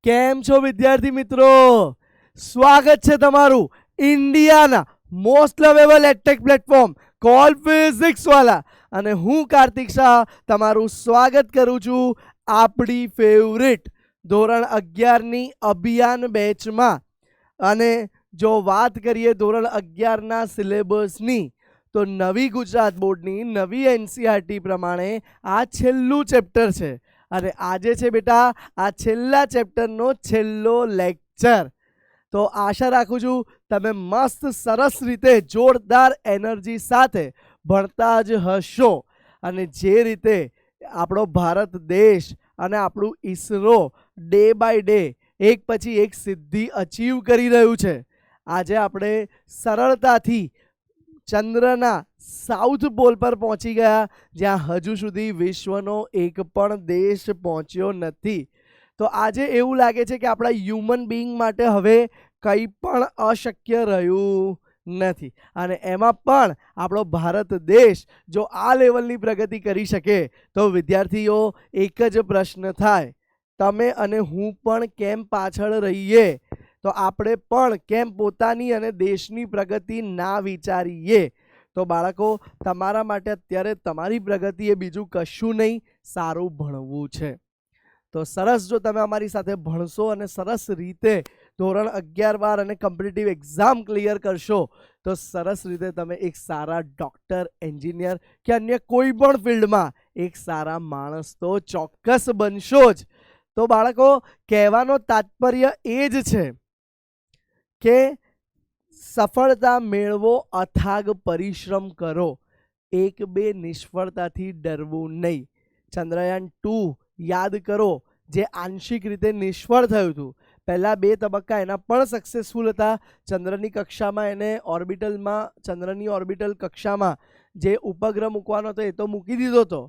કેમ છો વિદ્યાર્થી મિત્રો? સ્વાગત છે તમારું ઇન્ડિયાના most lovable edtech platform call Physics Wallah અને હું કાર્તિક શાહ તમારું સ્વાગત કરું છું આપણી ફેવરિટ ધોરણ 11 ની અભિયાન બેચમાં. અને જો વાત કરીએ ધોરણ 11 ના સિલેબસની, તો નવી ગુજરાત બોર્ડની નવી એનસીઆરટી પ્રમાણે આ છેલ્લું ચેપ્ટર છે. અને આજે છે બેટા આ છેલ્લા ચેપ્ટરનો છેલ્લો લેક્ચર. તો આશા રાખું છું તમે મસ્ત સરસ રીતે જોરદાર એનર્જી સાથે ભણતા જ હશો. અને જે રીતે આપણો ભારત દેશ અને આપણું ઈસરો ડે બાય ડે એક પછી એક સિદ્ધિ અચીવ કરી રહ્યું છે. આજે આપણે સરળતાથી ચંદ્રના સાઉથ પોલ પર પહોંચી ગયા, જ્યાં હજુ સુધી વિશ્વનો એક પણ દેશ પહોંચ્યો નથી. તો આજે એવું લાગે છે કે આપણા હ્યુમન બીઈંગ માટે હવે કંઈ પણ અશક્ય રહ્યું નથી. અને એમાં પણ આપણો ભારત દેશ જો આ લેવલની પ્રગતિ કરી શકે તો વિદ્યાર્થીઓ એક જ પ્રશ્ન થાય, તમે અને હું પણ કેમ પાછળ રહીએ? તો આપણે પણ કેમ પોતાની અને દેશની પ્રગતિ ના વિચારીએ? તો બાળકો, તમારા માટે અત્યારે તમારી પ્રગતિ એ બીજું કશું નહીં, સારું ભણવું છે. તો સરસ, જો તમે અમારી સાથે ભણશો અને સરસ રીતે ધોરણ 11-12 અને કોમ્પિટિટિવ એક્ઝામ ક્લિયર કરશો તો સરસ રીતે તમે એક સારા ડૉક્ટર, એન્જિનિયર કે અન્ય કોઈ પણ ફિલ્ડમાં એક સારા માણસ તો ચોક્કસ બનશો જ. તો બાળકો, કહેવાનો તાત્પર્ય એ જ છે કે સફળતા મેળવો, અથાગ પરિશ્રમ કરો, એક બે નિષ્ફળતાથી ડરવું નહીં. ચંદ્રયાન 2 યાદ કરો, જે આંશિક રીતે નિષ્ફળ થયું હતું. પહેલા 2 તબક્કા એના પણ સક્સેસફુલ હતા. ચંદ્રની કક્ષામાં એને ઓર્બિટલમાં, ચંદ્રની ઓર્બિટલ કક્ષામાં જે ઉપગ્રહ મૂકવાનો હતો એ તો મૂકી દીધો હતો,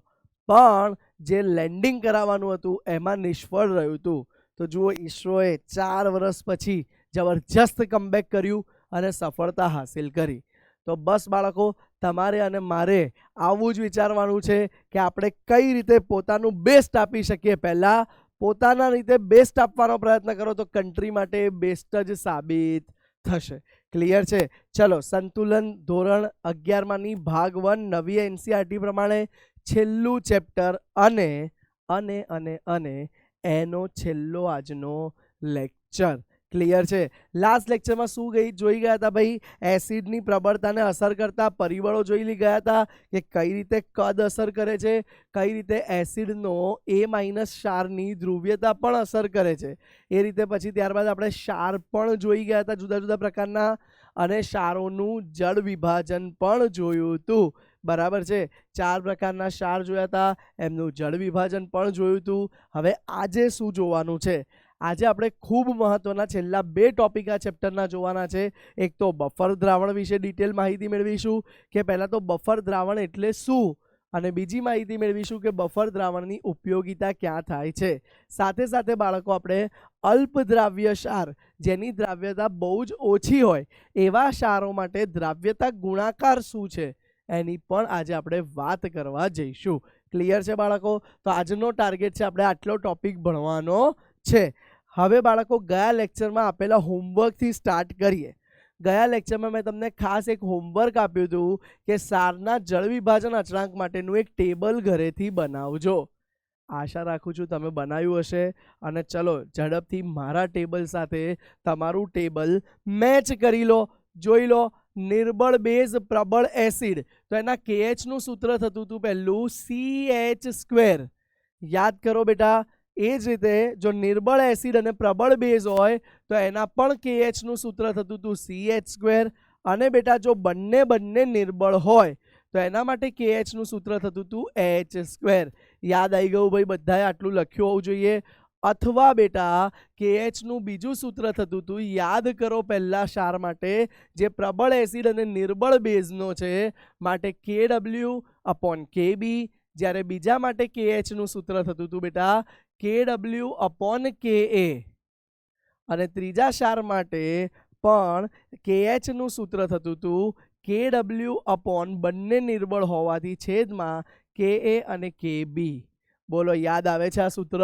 પણ જે લેન્ડિંગ કરાવવાનું હતું એમાં નિષ્ફળ રહ્યું હતું. તો જુઓ, ઈસરોએ 4 વર્ષ પછી જબરજસ્ત કમબેક કર્યું અને સફળતા હાસિલ કરી. તો બસ બાળકો, તમારે અને મારે આવું જ વિચારવાનું છે કે આપણે કઈ રીતે પોતાનું બેસ્ટ આપી શકીએ. પહેલાં પોતાના રીતે બેસ્ટ આપવાનો પ્રયત્ન કરો તો કન્ટ્રી માટે બેસ્ટ જ સાબિત થશે. ક્લિયર છે? ચલો, સંતુલન ધોરણ 11માંની ભાગ 1 નવી એનસીઆરટી પ્રમાણે છેલ્લું ચેપ્ટર અને અને અને અને એનો છેલ્લો આજનો લેક્ચર. ક્લિયર છે? લાસ્ટ લેક્ચરમાં શું જોઈ ગયા હતા ભાઈ? એસિડની પ્રબળતાને અસર કરતા પરિબળો જોઈ ગયા હતા કે કઈ રીતે કદ અસર કરે છે, કઈ રીતે એસિડનો A- ક્ષારની ધ્રુવ્યતા પણ અસર કરે છે. એ રીતે પછી ત્યારબાદ આપણે ક્ષાર પણ જોઈ ગયા હતા, જુદા જુદા પ્રકારના, અને ક્ષારોનું જળ વિભાજન પણ જોયું હતું. બરાબર છે? 4 પ્રકારના ક્ષાર જોયા હતા, એમનું જળ વિભાજન પણ જોયું હતું. હવે આજે શું જોવાનું છે? આજે આપણે ખૂબ મહત્વના છેલ્લા 2 ટોપિક આ ચેપ્ટરના જોવાના છે. એક તો બફર દ્રાવણ વિશે ડિટેલ માહિતી મેળવીશું કે પહેલાં તો બફર દ્રાવણ એટલે શું, અને બીજી માહિતી મેળવીશું કે બફર દ્રાવણની ઉપયોગિતા ક્યાં થાય છે. સાથે સાથે બાળકો, આપણે અલ્પ દ્રાવ્ય ક્ષાર, જેની દ્રાવ્યતા બહુ જ ઓછી હોય એવા ક્ષારો માટે દ્રાવ્યતા ગુણાકાર શું છે એની પણ આજે આપણે વાત કરવા જઈશું. ક્લિયર છે બાળકો? તો આજનો ટાર્ગેટ છે આપણે આટલો ટોપિક ભણવાનો છે. હવે બાળકો, ગયા લેક્ચરમાં આપેલા હોમવર્કથી સ્ટાર્ટ કરીએ. ગયા લેક્ચરમાં મેં તમને ખાસ એક હોમવર્ક આપ્યું હતું કે ક્ષારના જળ વિભાજન અચળાંક માટેનું એક ટેબલ ઘરેથી બનાવજો. આશા રાખું છું તમે બનાવ્યું હશે. અને ચલો ઝડપથી મારા ટેબલ સાથે તમારું ટેબલ મેચ કરી લો. જોઈ લો, નિર્બળ બેઝ પ્રબળ એસિડ, તો એના KH નું સૂત્ર થતું હતું પહેલું CH². યાદ કરો બેટા. એ જ રીતે જો નિર્બળ એસિડ અને પ્રબળ બેઝ હોય તો એના પણ KH નું સૂત્ર થતું હતું CH². અને બેટા જો બંને નિર્બળ હોય તો એના માટે KH નું સૂત્ર થતું હતું H². યાદ આવી ગયું ભાઈ? બધાએ આટલું લખ્યું હોવું જોઈએ. અથવા બેટા KH નું બીજું સૂત્ર થતું હતું, યાદ કરો, પહેલા ક્ષાર માટે જે પ્રબળ એસિડ અને નિર્બળ બેઝનો છે માટે KW/KB, જ્યારે બીજા માટે KH નું સૂત્ર થતું હતું બેટા KW/KA. અને ત્રીજા ક્ષાર માટે પણ KH નું સૂત્ર થતું હતું KW/ બંને નિર્બળ હોવાથી છેદમાં KA અને KB. બોલો, યાદ આવે છે આ સૂત્ર?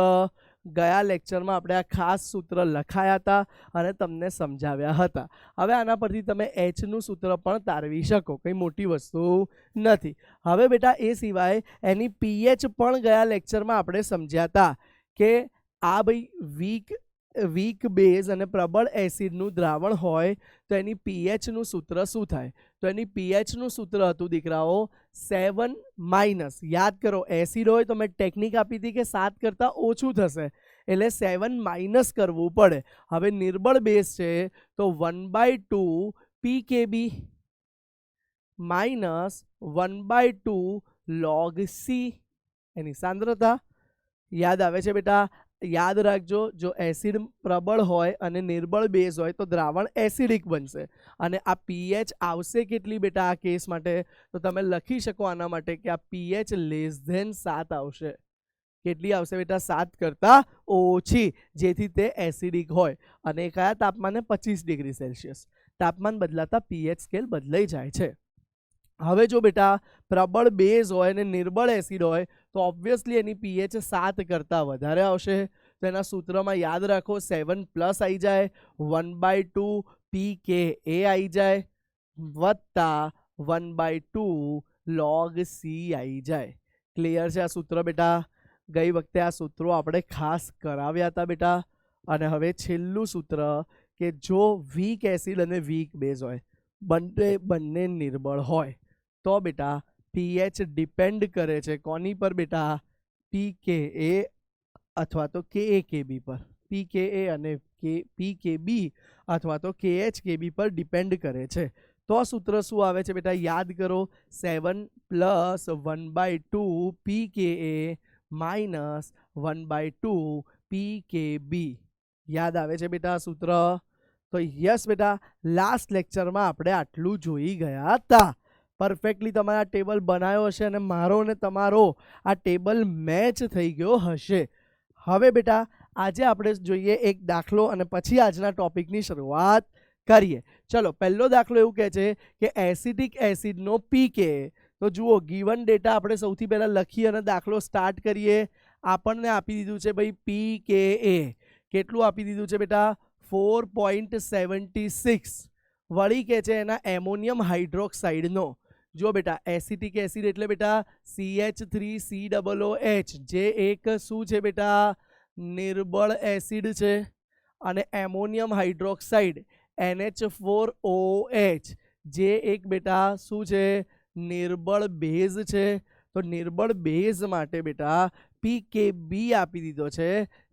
ગયા લેક્ચરમાં આપણે આ ખાસ સૂત્ર લખાયા હતા અને તમને સમજાવ્યા હતા. હવે આના પરથી તમે એચનું સૂત્ર પણ તારવી શકો, કંઈ મોટી વસ્તુ નથી. હવે બેટા એ સિવાય એની પીએચ પણ ગયા લેક્ચરમાં આપણે સમજ્યા હતા કે આ ભાઈ વીક બેઝ અને પ્રબળ એસિડનું દ્રાવણ હોય તો એની પીએચનું સૂત્ર શું થાય? તો એની પીએચનું સૂત્ર હતું દીકરાઓ 7-. યાદ કરો, એસિડ હોય તો મેં ટેકનિક આપી હતી કે 7 કરતાં ઓછું થશે એટલે 7- કરવું પડે. હવે નિર્બળ બેઝ છે તો 1/2 pKb માઇનસ 1/2 log C એની સાંદ્રતા. યાદ આવે છે બેટા? યાદ રાખજો, જો એસિડ પ્રબળ હોય અને નિર્બળ બેઝ હોય તો દ્રાવણ એસિડિક બનશે. અને આ પીએચ આવશે કેટલી બેટા આ કેસ માટે? તો તમે લખી શકો આના માટે કે આ પીએચ <7 આવશે. કેટલી આવશે બેટા? 7 કરતાં ઓછી, જેથી તે એસિડિક હોય. અને કયા તાપમાને? 25 ડિગ્રી સેલ્સિયસ. તાપમાન બદલાતા પીએચ સ્કેલ બદલાઈ જાય છે. હવે જો બેટા પ્રબળ બેઝ હોય અને નિર્બળ એસિડ હોય તો ઓબ્વિયસલી એની પીએચ 7 કરતાં વધારે આવશે. તો એના સૂત્રમાં યાદ રાખો 7+ આવી જાય, 1/2 pKa આવી જાય, વત્તા 1/2 log C આવી જાય. ક્લિયર છે આ સૂત્ર બેટા? ગઈ વખતે આ સૂત્રો આપણે ખાસ કરાવ્યા હતા બેટા. અને હવે છેલ્લું સૂત્ર કે જો વીક એસિડ અને વીક બેઝ હોય, બંને નિર્બળ હોય તો બેટા પીએચ ડિપેન્ડ કરે છે કોની પર બેટા? pKa અથવા તો KaKb પર. pKa અને pKb અથવા તો KHKb પર ડિપેન્ડ કરે છે. તો સૂત્ર શું આવે છે બેટા? યાદ કરો, 7 + 1/2 pKa માઇનસ 1/2 pKb. યાદ આવે છે બેટા સૂત્ર? તો યસ બેટા, લાસ્ટ લેક્ચરમાં આપણે આટલું જોઈ ગયા હતા. પરફેક્ટલી તમારા ટેબલ બનાવ્યો હશે અને મારો ને તમારો આ ટેબલ મેચ થઈ ગયો હશે. હવે બેટા આજે આપણે જોઈએ એક દાખલો અને પછી આજના ટોપિકની શરૂઆત કરીએ. ચલો, પહેલો દાખલો એવું કહે છે કે એસિડિક એસિડનો pKa. તો જુઓ, ગીવન ડેટા આપણે સૌથી પહેલા લખીએ અને દાખલો સ્ટાર્ટ કરીએ. આપણને આપી દીધું છે ભાઈ pKa. કેટલું આપી દીધું છે બેટા? 4.76. વળી કે છે એના એમોનિયમ હાઇડ્રોક્સાઇડનો. જો બેટા એસિટિક એસિડ એટલે બેટા CH3COOH, જે એક શું છે બેટા? નિર્બળ એસિડ છે. અને એમોનિયમ હાઇડ્રોક્સાઇડ NH4OH, જે એક બેટા શું છે? નિર્બળ બેઝ છે. તો નિર્બળ બેઝ માટે બેટા pKb આપી દીધો છે,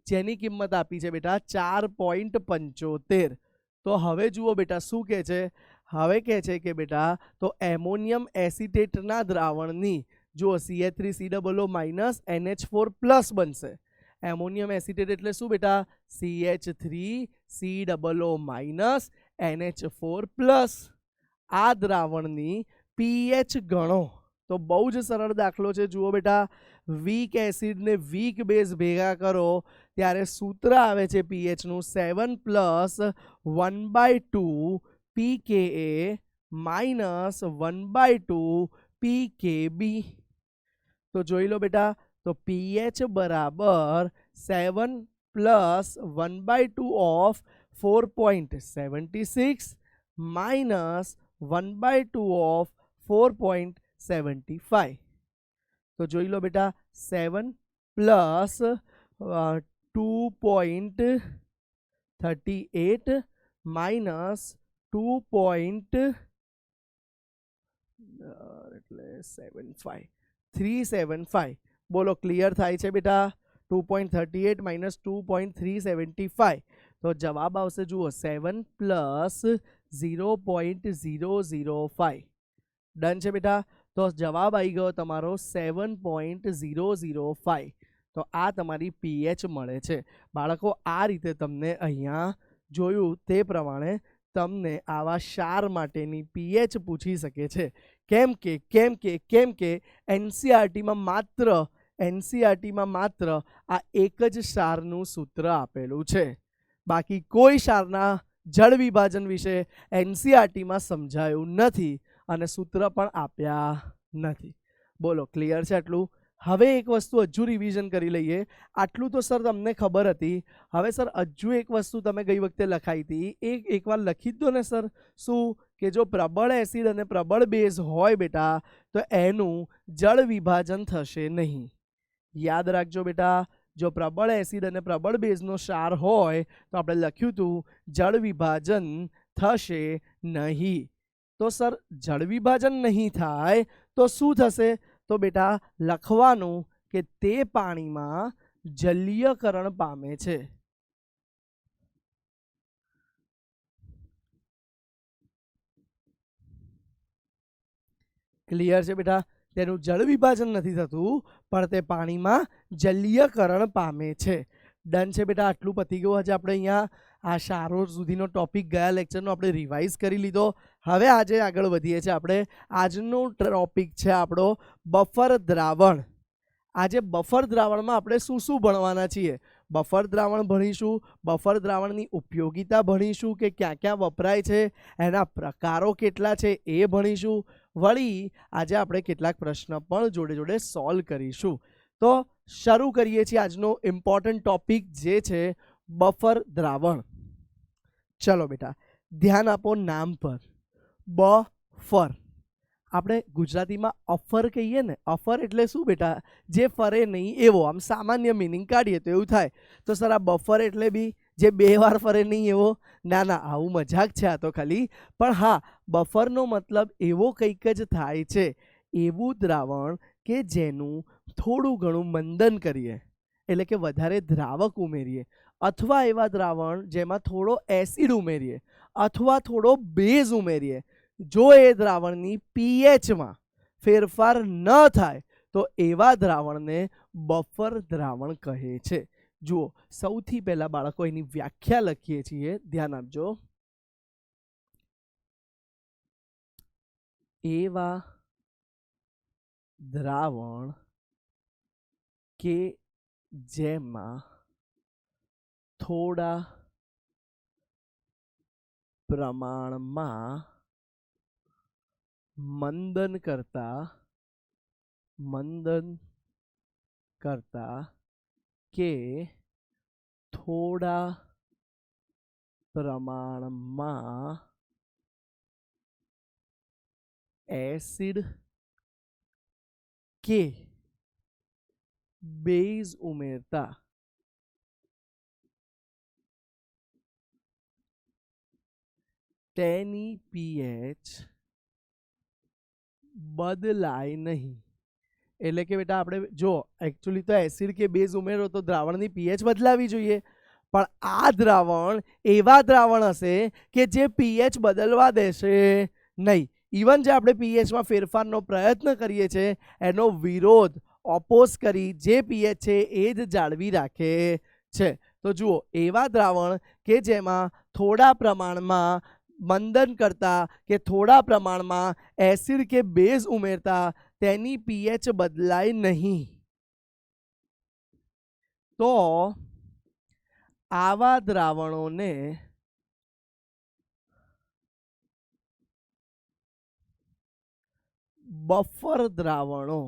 જેની કિંમત આપી છે બેટા 4.75. તો હવે જુઓ બેટા શું કહે છે? હવે કહે છે કે બેટા તો એમોનિયમ એસિટેટના દ્રાવણની જુઓ CH3COO માઇનસ NH4+ બનશે. એમોનિયમ એસિટેટ એટલે શું બેટા? CH3COO minus NH4+. આ દ્રાવણની પીએચ ગણો. તો બહુ જ સરળ દાખલો છે. જુઓ બેટા, વીક એસિડ ને વીક બેઝ ભેગા કરો ત્યારે સૂત્ર આવે છે પીએચનું 7 + 1/2 pKa માઇનસ 1/2 pKb. તો જોઈ લો બેટા, તો pH બરાબર 7 + 1/2 of 4.76 માઇનસ 1/2 of 4.75. તો જોઈ લો બેટા, 7 + 2.38 માઇનસ 2.75 375. બોલો, ક્લિયર થાય છે બેટા? 2.38 માઇનસ 2.375. તો જવાબ આવશે જુઓ 7 + 0.005. ડન છે બેટા? તો જવાબ આવી ગયો તમારો 7.005. તો આ તમારી પીએચ મળે છે. બાળકો, આ રીતે તમને અહીંયા જોયું તે પ્રમાણે તમને આવા ક્ષાર માટેની પીએચ પૂછી શકે છે. કેમ કે એનસીઆરટીમાં માત્ર આ એક જ ક્ષારનું સૂત્ર આપેલું છે. બાકી કોઈ ક્ષારના જળ વિભાજન વિશે એનસીઆરટીમાં સમજાયું નથી અને સૂત્ર પણ આપ્યા નથી. બોલો, ક્લિયર છે આટલું? હવે એક વસ્તુ હજુ રિવિઝન કરી લઈએ. આટલું તો સર તમને ખબર હતી. હવે સર હજુ એક વસ્તુ તમે ગઈ વખતે લખાઈ હતી એ એકવાર લખી જ દો ને સર. શું કે જો પ્રબળ એસિડ અને પ્રબળ બેઝ હોય બેટા તો એનું જળ વિભાજન થશે નહીં. યાદ રાખજો બેટા, જો પ્રબળ એસિડ અને પ્રબળ બેઝનો ક્ષાર હોય તો આપણે લખ્યું હતું જળ વિભાજન થશે નહીં. તો સર જળ વિભાજન નહીં થાય તો શું થશે? તો બેટા લખવાનું કે તે પાણીમાં જલીયકરણ પામે છે. ક્લિયર છે બેટા? તેનું જળ વિભાજન નથી થતું પણ તે પાણીમાં જલીયકરણ પામે છે. ડન છે બેટા? આટલું પતી ગયું. આજે આપણે અહીંયા આ ક્ષારો સુધીનો ટોપિક ગયા લેક્ચરનો આપણે રિવાઇઝ કરી લીધો. હવે આજે આગળ વધીએ છીએ. આપણે આજનો ટોપિક છે આપણો બફર દ્રાવણ. આજે બફર દ્રાવણમાં આપણે શું શું ભણવાના છીએ? બફર દ્રાવણ ભણીશું, બફર દ્રાવણની ઉપયોગિતા ભણીશું કે ક્યાં ક્યાં વપરાય છે, એના પ્રકારો કેટલા છે એ ભણીશું. વળી આજે આપણે કેટલાક પ્રશ્ન પણ જોડે જોડે સોલ્વ કરીશું. તો શરૂ કરીએ છીએ આજનો ઇમ્પોર્ટન્ટ ટોપિક જે છે બફર દ્રાવણ. ચલો બેટા ધ્યાન આપો નામ પર. બફર આપણે ગુજરાતીમાં અફર કહીએ ને. અફર એટલે શું બેટા? જે ફરે નહીં એવો. આમ સામાન્ય મિનિંગ કાઢીએ તો એવું થાય. તો સર આ બફર એટલે બી જે બે વાર ફરે નહીં એવો? ના ના, આવું મજાક છે આ તો ખાલી. પણ હા, બફરનો મતલબ એવો કંઈક જ થાય છે, એવું દ્રાવણ કે જેનું થોડું ઘણું મંદન કરીએ એટલે કે વધારે દ્રાવક ઉમેરીએ, અથવા એવા દ્રાવણ જેમાં થોડો એસિડ ઉમેરીએ અથવા થોડો બેઝ ઉમેરીએ, જો એ દ્રાવણની પીએચમાં ફેરફાર ન થાય તો એવા દ્રાવણને બફર દ્રાવણ કહે છે. જુઓ સૌથી પહેલા બાળકો એની વ્યાખ્યા લખીએ છીએ, ધ્યાન આપજો. એવા દ્રાવણ કે જેમાં થોડા પ્રમાણમાં મંદન કરતા કે થોડા પ્રમાણમાં એસિડ કે બેઝ ઉમેરતા તેની પીએચ બદલાય નહીં. એટલે કે બેટા આપણે જો એકચ્યુઅલી તો એસિડ કે બેઝ ઉમેરો તો દ્રાવણની પીએચ બદલાવી જોઈએ, પણ આ દ્રાવણ એવા દ્રાવણ હશે કે જે પીએચ બદલવા દેશે નહીં. ઇવન જે આપણે પીએચમાં ફેરફારનો પ્રયત્ન કરીએ છીએ એનો વિરોધ ઓપોઝ કરી જે પીએચ છે એ જ જાળવી રાખે છે. તો જુઓ એવા દ્રાવણ કે જેમાં થોડા પ્રમાણમાં મંદન કરતા કે થોડા પ્રમાણમાં એસિડ કે બેઝ ઉમેરતા તેની પીએચ બદલાય નહીં, તો આવા દ્રાવણોને બફર દ્રાવણો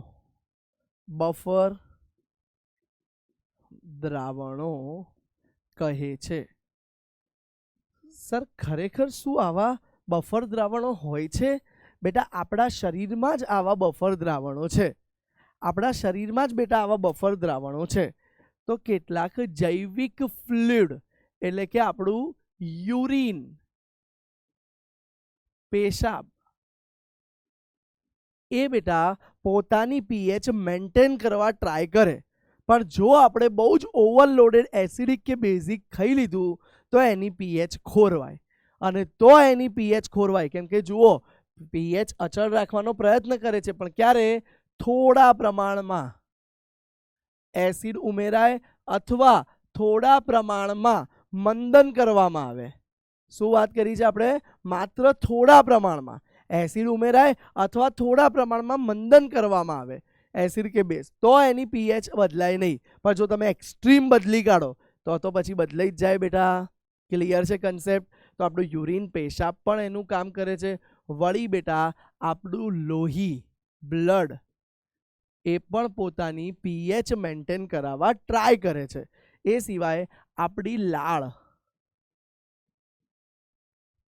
કહે છે. સર ખરેખર શું આવા બફર દ્રાવણો હોય છે? બેટા આપણા શરીરમાં જ આવા બફર દ્રાવણો છે. આપણા શરીરમાં જ બેટા આવા બફર દ્રાવણો છે. તો કેટલાક જૈવિક ફ્લુઇડ એટલે કે આપણું યુરિન, પેશાબ, એ બેટા પોતાની પીએચ મેન્ટેન કરવા ટ્રાય કરે, પણ જો આપણે બહુ જ ઓવરલોડેડ એસિડિક કે બેઝિક ખાઈ લીધું તો એની પીએચ ખોરવાય. અને તો એની પીએચ ખોરવાય કેમ કે જુઓ પીએચ અચળ રાખવાનો પ્રયત્ન કરે છે, પણ ક્યારે? થોડા પ્રમાણમાં એસિડ ઉમેરાય અથવા થોડા પ્રમાણમાં મંદન કરવામાં આવે. શું વાત કરી છે આપણે? માત્ર થોડા પ્રમાણમાં એસિડ ઉમેરાય અથવા થોડા પ્રમાણમાં મંદન કરવામાં આવે એસિડ કે બેઝ, તો એની પીએચ બદલાય નહીં. પણ જો તમે એક્સ્ટ્રીમ બદલી કાઢો તો પછી બદલાઈ જ જાય બેટા. ક્લિયર છે કન્સેપ્ટ? તો આપણું યુરિન, પેશાબ પણ એનું કામ કરે છે. વળી બેટા આપણું લોહી, બ્લડ, એ પણ પોતાની પીએચ મેન્ટેન કરાવવા ટ્રાય કરે છે. એ સિવાય આપણી લાળ,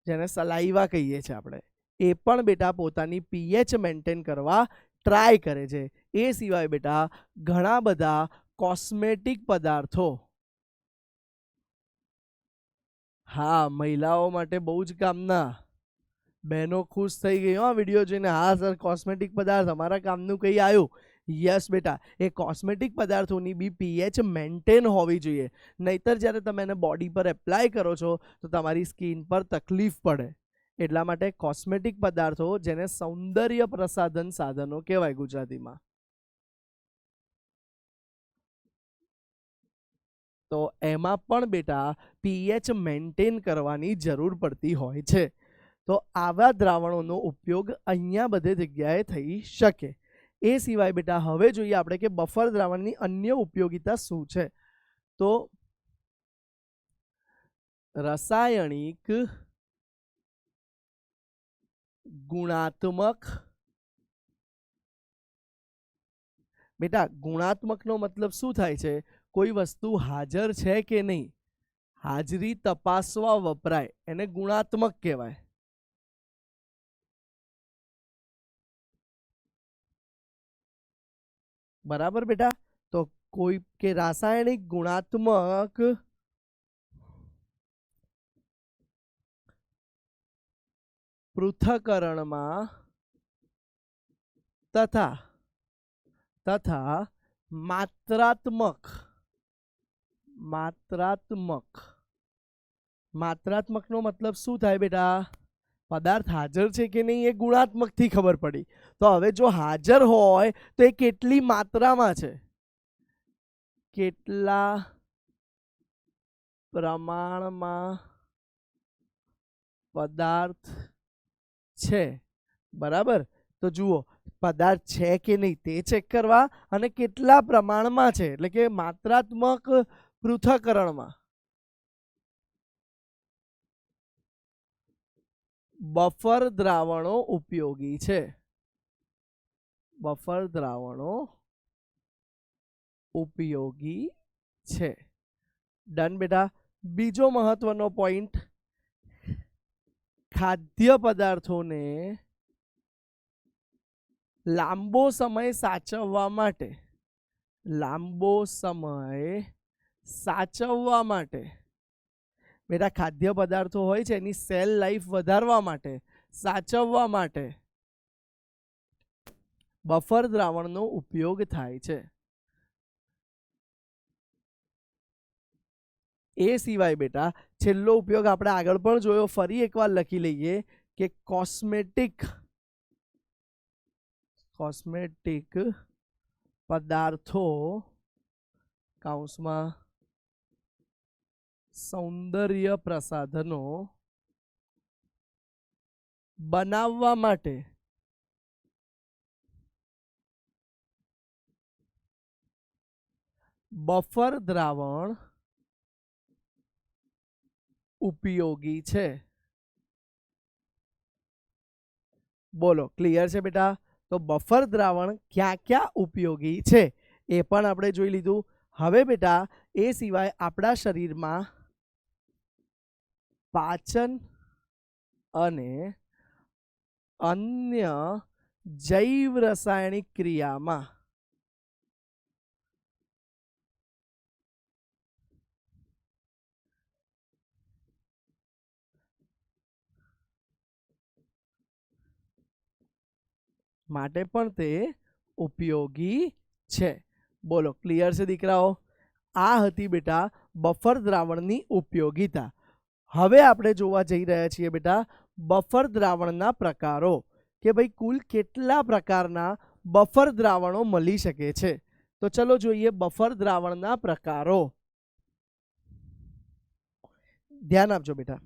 જેને સલાઈવા કહીએ છીએ આપણે, એ પણ બેટા પોતાની પીએચ મેન્ટેન કરવા ટ્રાય કરે છે. એ સિવાય બેટા ઘણા બધા કોસ્મેટિક પદાર્થો, હા મહિલાઓ માટે બહુ જ કામના, બહેનો ખુશ થઈ ગઈ હો વિડીયો જોઈને, હા સર કોસ્મેટિક પદાર્થ અમારા કામનું કઈ આવ્યું. યસ બેટા, એ કોસ્મેટિક પદાર્થોની બી પીએચ મેન્ટેન હોવી જોઈએ, નહીતર જ્યારે તમે એને બોડી પર એપ્લાય કરો છો તો તમારી સ્કિન પર તકલીફ પડે. એટલા માટે કોસ્મેટિક પદાર્થો, જેને સૌંદર્ય પ્રસાધન સાધનો કહેવાય ગુજરાતીમાં, તો એમાં પણ બેટા પીએચ મેન્ટેન કરવાની જરૂર પડતી હોય છે. તો આવા દ્રાવણોનો ઉપયોગ અહીંયા બધે જગ્યાએ થઈ શકે. એ સિવાય બેટા હવે જોઈએ આપણે કે બફર દ્રાવણની અન્ય ઉપયોગિતા શું છે. તો રાસાયણિક ગુણાત્મક, બેટા ગુણાત્મકનો મતલબ શું થાય છે? કોઈ વસ્તુ હાજર છે કે નહીં, હાજરી તપાસવા વપરાય, એને ગુણાત્મક કહેવાય. બરાબર બેટા? તો કોઈ કે રાસાયણિક ગુણાત્મક પૃથ્થકરણમાં તથા માત્રાત્મકનો મતલબ શું થાય બેટા? પદાર્થ હાજર છે કે નહીં એ ગુણાત્મકથી ખબર પડી. તો હવે જો હાજર હોય તો એ કેટલી માત્રામાં છે, કેટલા પ્રમાણમાં પદાર્થ છે. બરાબર? તો જુઓ, પદાર્થ છે કે નહીં તે ચેક કરવા, અને કેટલા પ્રમાણમાં છે એટલે કે માત્રાત્મક પૃથ્થકરણમાં. બફર દ્રાવણો ઉપયોગી છે. બફર દ્રાવણો ઉપયોગી છે. ડન બેટા. બીજો મહત્વનો પોઈન્ટ, ખાદ્ય પદાર્થોને લાંબો સમય સાચવવા માટે, બેટા ખાદ્ય પદાર્થો હોય છે એની સેલ લાઈફ વધારવા માટે, સાચવવા માટે બફર દ્રાવણનો ઉપયોગ થાય છે. એ સિવાય બેટા છેલ્લો ઉપયોગ આપણે આગળ પણ જોયો, ફરી એકવાર લખી લઈએ કે કોસ્મેટિક પદાર્થો કૌંસમાં સૌંદર્ય પ્રસાધનો બનાવવા માટે બફર દ્રાવણ ઉપયોગી છે. બોલો ક્લિયર છે બેટા? તો બફર દ્રાવણ ક્યાં ક્યાં ઉપયોગી છે એ પણ આપણે જોઈ લીધું. હવે બેટા એ સિવાય આપણા શરીરમાં પાચન અને અન્ય જૈવ રાસાયણિક ક્રિયામાં માટે પણ તે ઉપયોગી છે. બોલો ક્લિયર છે દીકરાઓ? આ હતી બેટા બફર દ્રાવણની ઉપયોગિતા. હવે આપણે જોવા જઈ રહ્યા છીએ બેટા બફર દ્રાવણના પ્રકારો, કે ભાઈ કુલ કેટલા પ્રકારના બફર દ્રાવણો મળી શકે છે. તો ચલો જોઈએ બફર દ્રાવણના પ્રકારો. ધ્યાન આપજો બેટા.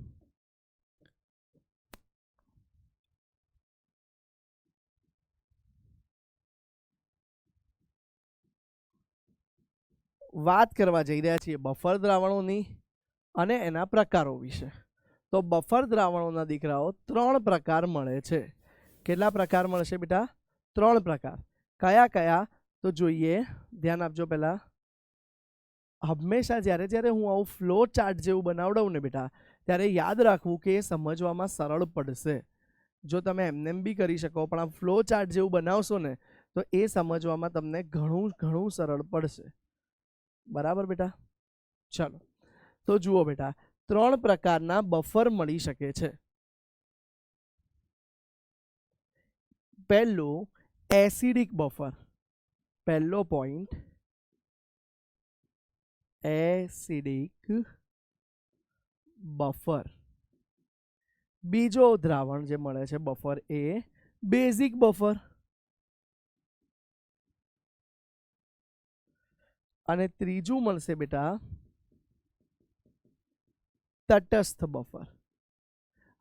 વાત કરવા જઈ રહ્યા છીએ બફર દ્રાવણોની અને એના પ્રકારો વિશે. તો બફર દ્રાવણોના દીકરાઓ 3 પ્રકાર મળે છે. કેટલા પ્રકાર મળશે બેટા? 3 પ્રકાર. કયા કયા? તો જોઈએ, ધ્યાન આપજો પહેલા. હંમેશા જ્યારે જ્યારે હું આવું ફ્લો ચાર્ટ જેવું બનાવડાવું ને બેટા, ત્યારે યાદ રાખવું કે એ સમજવામાં સરળ પડશે. જો તમે એમનેમ બી કરી શકો, પણ આ ફ્લો ચાર્ટ જેવું બનાવશો ને તો એ સમજવામાં તમને ઘણું ઘણું સરળ પડશે. બરાબર બેટા? ચાલો, તો જુઓ બેટા, 3 પ્રકારના બફર મળી શકે છે. પહેલું એસિડિક બફર. પહેલો પોઈન્ટ એસિડિક બફર. બીજો દ્રાવણ જે મળે છે બફર એ બેઝિક બફર. અને ત્રીજું મળશે બેટા તટસ્થ બફર.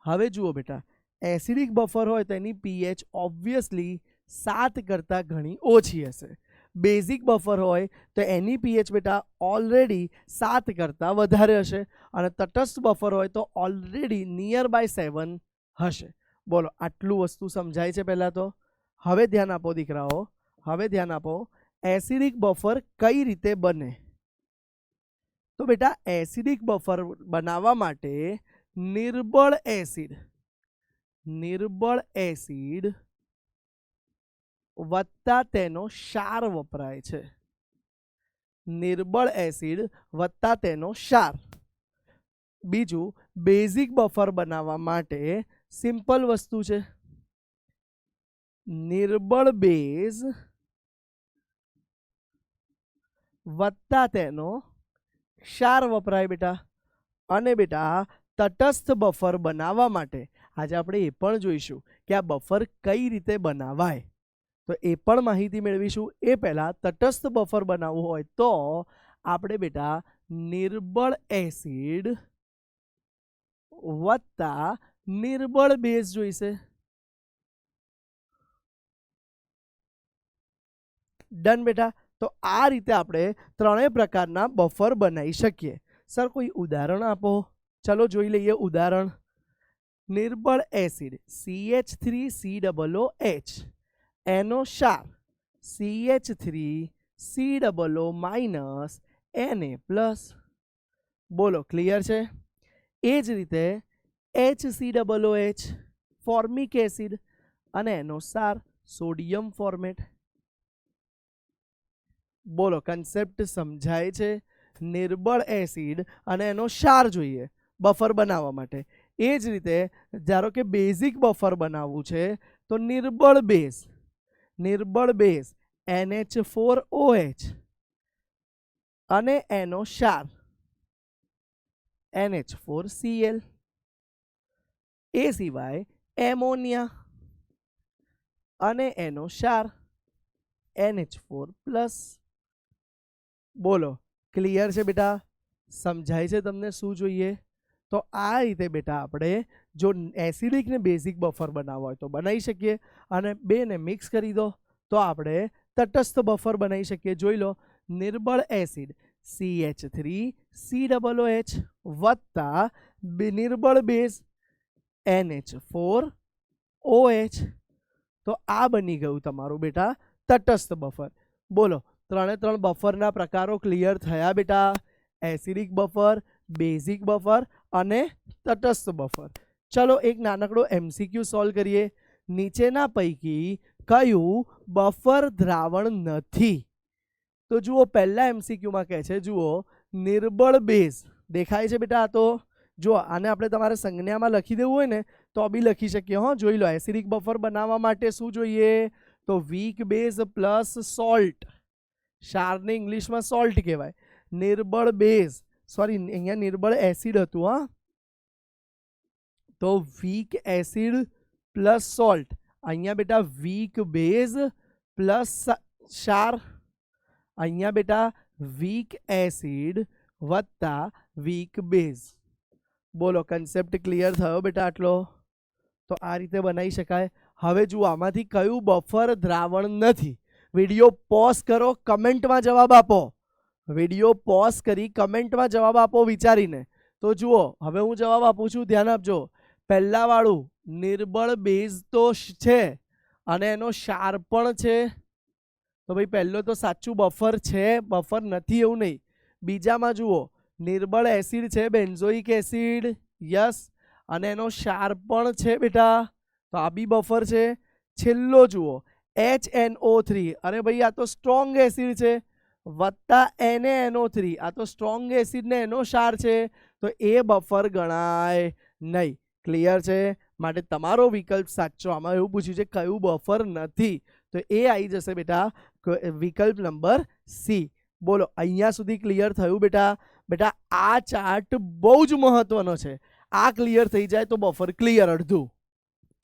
હવે જુઓ બેટા, એસિડિક બફર હોય તો એની પીએચ ઓબ્વિયસલી 7 કરતાં ઘણી ઓછી હશે. બેઝિક બફર હોય તો એની પીએચ બેટા ઓલરેડી 7 કરતાં વધારે હશે. અને તટસ્થ બફર હોય તો ઓલરેડી નિયર બાય 7 હશે. બોલો, આટલું વસ્તુ સમજાય છે પહેલા તો? હવે ધ્યાન આપો દીકરાઓ, હવે ધ્યાન આપો. એસિડિક બફર કઈ રીતે બને? તો બેટા, એસિડિક બફર બનાવવા માટે નિર્બળ એસિડ વત્તા તેનો ક્ષાર વપરાય છે. નિર્બળ એસિડ વત્તા તેનો ક્ષાર. બીજું, બેઝિક બફર બનાવવા માટે સિમ્પલ વસ્તુ છે, નિર્બળ બેઝ વત્તા તેનો ક્ષાર વપરાય બેટા. અને બેટા, તટસ્થ બફર બનાવવા માટે આજે આપણે એ પણ જોઈશું કે આ બફર કઈ રીતે બનાવાય. તો એ પણ માહિતી મેળવીશું. એ પહેલા તટસ્થ બફર બનાવવું હોય તો આપણે બેટા નિર્બળ એસિડ વત્તા નિર્બળ બેઝ જોઈશે. ડન બેટા? તો આ રીતે આપણે 3 પ્રકારના બફર બનાવી શકીએ. સર કોઈ ઉદાહરણ આપો. ચલો જોઈ લઈએ ઉદાહરણ. નિર્બળ એસિડ CH3COOH, એનો ક્ષાર CH3COO Na+. બોલો, ક્લિયર છે? એ જ રીતે HCOOH ફોર્મિક એસિડ અને એનો ક્ષાર સોડિયમ ફોર્મેટ. બોલો, કન્સેપ્ટ સમજાય છે? નિર્બળ એસિડ અને એનો ક્ષાર જોઈએ બફર બનાવવા માટે. એ જ રીતે ધારો કે બેઝિક બફર બનાવવું છે તો નિર્બળ બેઝ NH4OH અને એનો ક્ષાર NH4Cl. એ સિવાય એમોનિયા અને એનો ક્ષાર NH4+. બોલો, ક્લિયર છે બેટા? સમજાય છે તમને શું જોઈએ? તો આ રીતે બેટા આપણે જો એસિડિક ને બેઝિક બફર બનાવવા હોય તો બનાવી શકીએ. અને બેને મિક્સ કરી દો તો આપણે તટસ્થ બફર બનાવી શકીએ. જોઈ લો, નિર્બળ એસિડ CH3COOH વત્તા નિર્બળ બેઝ NH4OH. તો આ બની ગયું તમારું બેટા તટસ્થ બફર. બોલો, 3 બફરના પ્રકારો ક્લિયર થયા બેટા? એસિડિક બફર, બેઝિક બફર અને તટસ્થ બફર. ચલો એક નાનકડો MCQ સોલ્વ કરીએ. નીચેના પૈકી કયું બફર દ્રાવણ નથી? તો જુઓ, પહેલા MCQમાં કહે છે, જુઓ, નિર્બળ બેઝ દેખાય છે બેટા? આ તો જો આને આપણે તમારે સંજ્ઞામાં લખી દેવું હોય ને તો બી લખી શકીએ. હો, જોઈ લો, એસિડિક બફર બનાવવા માટે શું જોઈએ? તો વીક બેઝ પ્લસ સોલ્ટ. ક્ષારને ઇંગ્લિશમાં સોલ્ટ કહેવાય. નિર્બળ બેઝ, સોરી અહીંયા નિર્બળ એસિડ હતું. હા, તો વીક એસિડ પ્લસ સોલ્ટ. અહીંયા બેટા વીક બેઝ પ્લસ ક્ષાર. અહીંયા બેટા વીક એસિડ વત્તા વીક બેઝ. બોલો, કન્સેપ્ટ ક્લિયર થયો બેટા આટલો? તો આ રીતે બનાવી શકાય. હવે જુઓ, આમાંથી કયું બફર દ્રાવણ નથી? વિડીયો પોઝ કરો, કમેન્ટમાં જવાબ આપો. વિડીયો પોઝ કરી કમેન્ટમાં જવાબ આપો વિચારીને. તો જુઓ, હવે હું જવાબ આપું છું, ધ્યાન આપજો. પહેલા વાળું નિર્બળ બેઝ તો છે અને એનો ક્ષાર પણ છે. તો ભાઈ પહેલો તો સાચું બફર છે, બફર નથી એવું નહીં. બીજામાં જુઓ નિર્બળ એસિડ છે બેન્ઝોઇક એસિડ, યસ, અને એનો ક્ષાર પણ છે બેટા, તો આ બી બફર છે. છેલ્લો જુઓ HNO3, અરે ભાઈ આ તો સ્ટ્રોંગ એસિડ છે, વત્તા NaNO3, આ તો સ્ટ્રોંગ એસિડ ને એનો ક્ષાર છે, તો એ બફર ગણાય નહીં. ક્લિયર છે? માટે તમારો વિકલ્પ સાચો. આમાં એવું પૂછ્યું છે કયું બફર નથી, તો એ આવી જશે બેટા વિકલ્પ નંબર સી. બોલો અહીંયા સુધી ક્લિયર થયું બેટા? બેટા આ ચાર્ટ બહુ જ મહત્વનો છે, આ ક્લિયર થઈ જાય તો બફર ક્લિયર અડધું.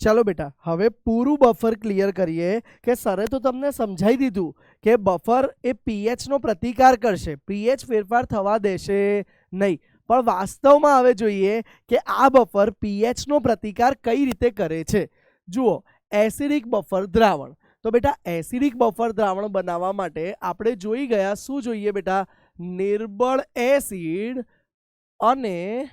ચલો બેટા હવે પૂરું બફર ક્લિયર કરીએ કે સરે તો તમને સમજાવી દીધું કે બફર એ પીએચ નો પ્રતિકાર કરશે, પીએચ ફેરફાર થવા દેશે નહીં. પણ વાસ્તવમાં હવે જોઈએ કે આ બફર પીએચ નો પ્રતિકાર કઈ રીતે કરે છે. જુઓ એસિડિક બફર દ્રાવણ, તો બેટા એસિડિક બફર દ્રાવણ બનાવવા માટે આપણે જોઈ ગયા શું જોઈએ બેટા, નિર્બળ એસિડ અને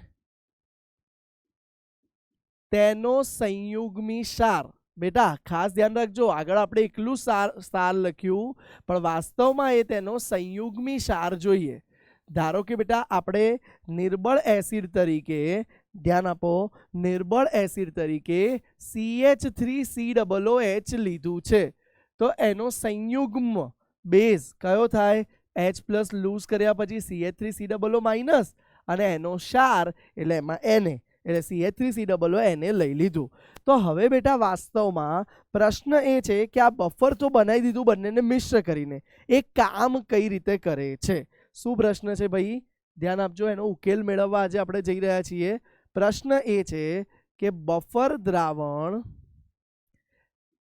તેનો સંયુગ્મી ક્ષાર. બેટા ખાસ ધ્યાન રાખજો, આગળ આપણે એકલું ક્ષાર લખ્યું પણ વાસ્તવમાં એ તેનો સંયુગ્મી ક્ષાર જોઈએ. ધારો કે બેટા આપણે નિર્બળ એસિડ તરીકે, ધ્યાન આપો, નિર્બળ એસિડ તરીકે CH3COOH લીધું છે, તો એનો સંયુગ્મ બેઝ કયો થાય, H+ લૂઝ કર્યા પછી CH3COO- અને એનો ક્ષાર એટલે એમાં Na, એટલે CH3COO લઈ લીધું. તો હવે બેટા વાસ્તવમાં પ્રશ્ન એ છે કે આ બફર તો બનાવી દીધું બંનેને મિશ્ર કરીને, એ કામ કઈ રીતે કરે છે? શું પ્રશ્ન છે ભાઈ? ધ્યાન આપજો, એનો ઉકેલ મેળવવા આજે આપણે જઈ રહ્યા છીએ. પ્રશ્ન એ છે કે બફર દ્રાવણ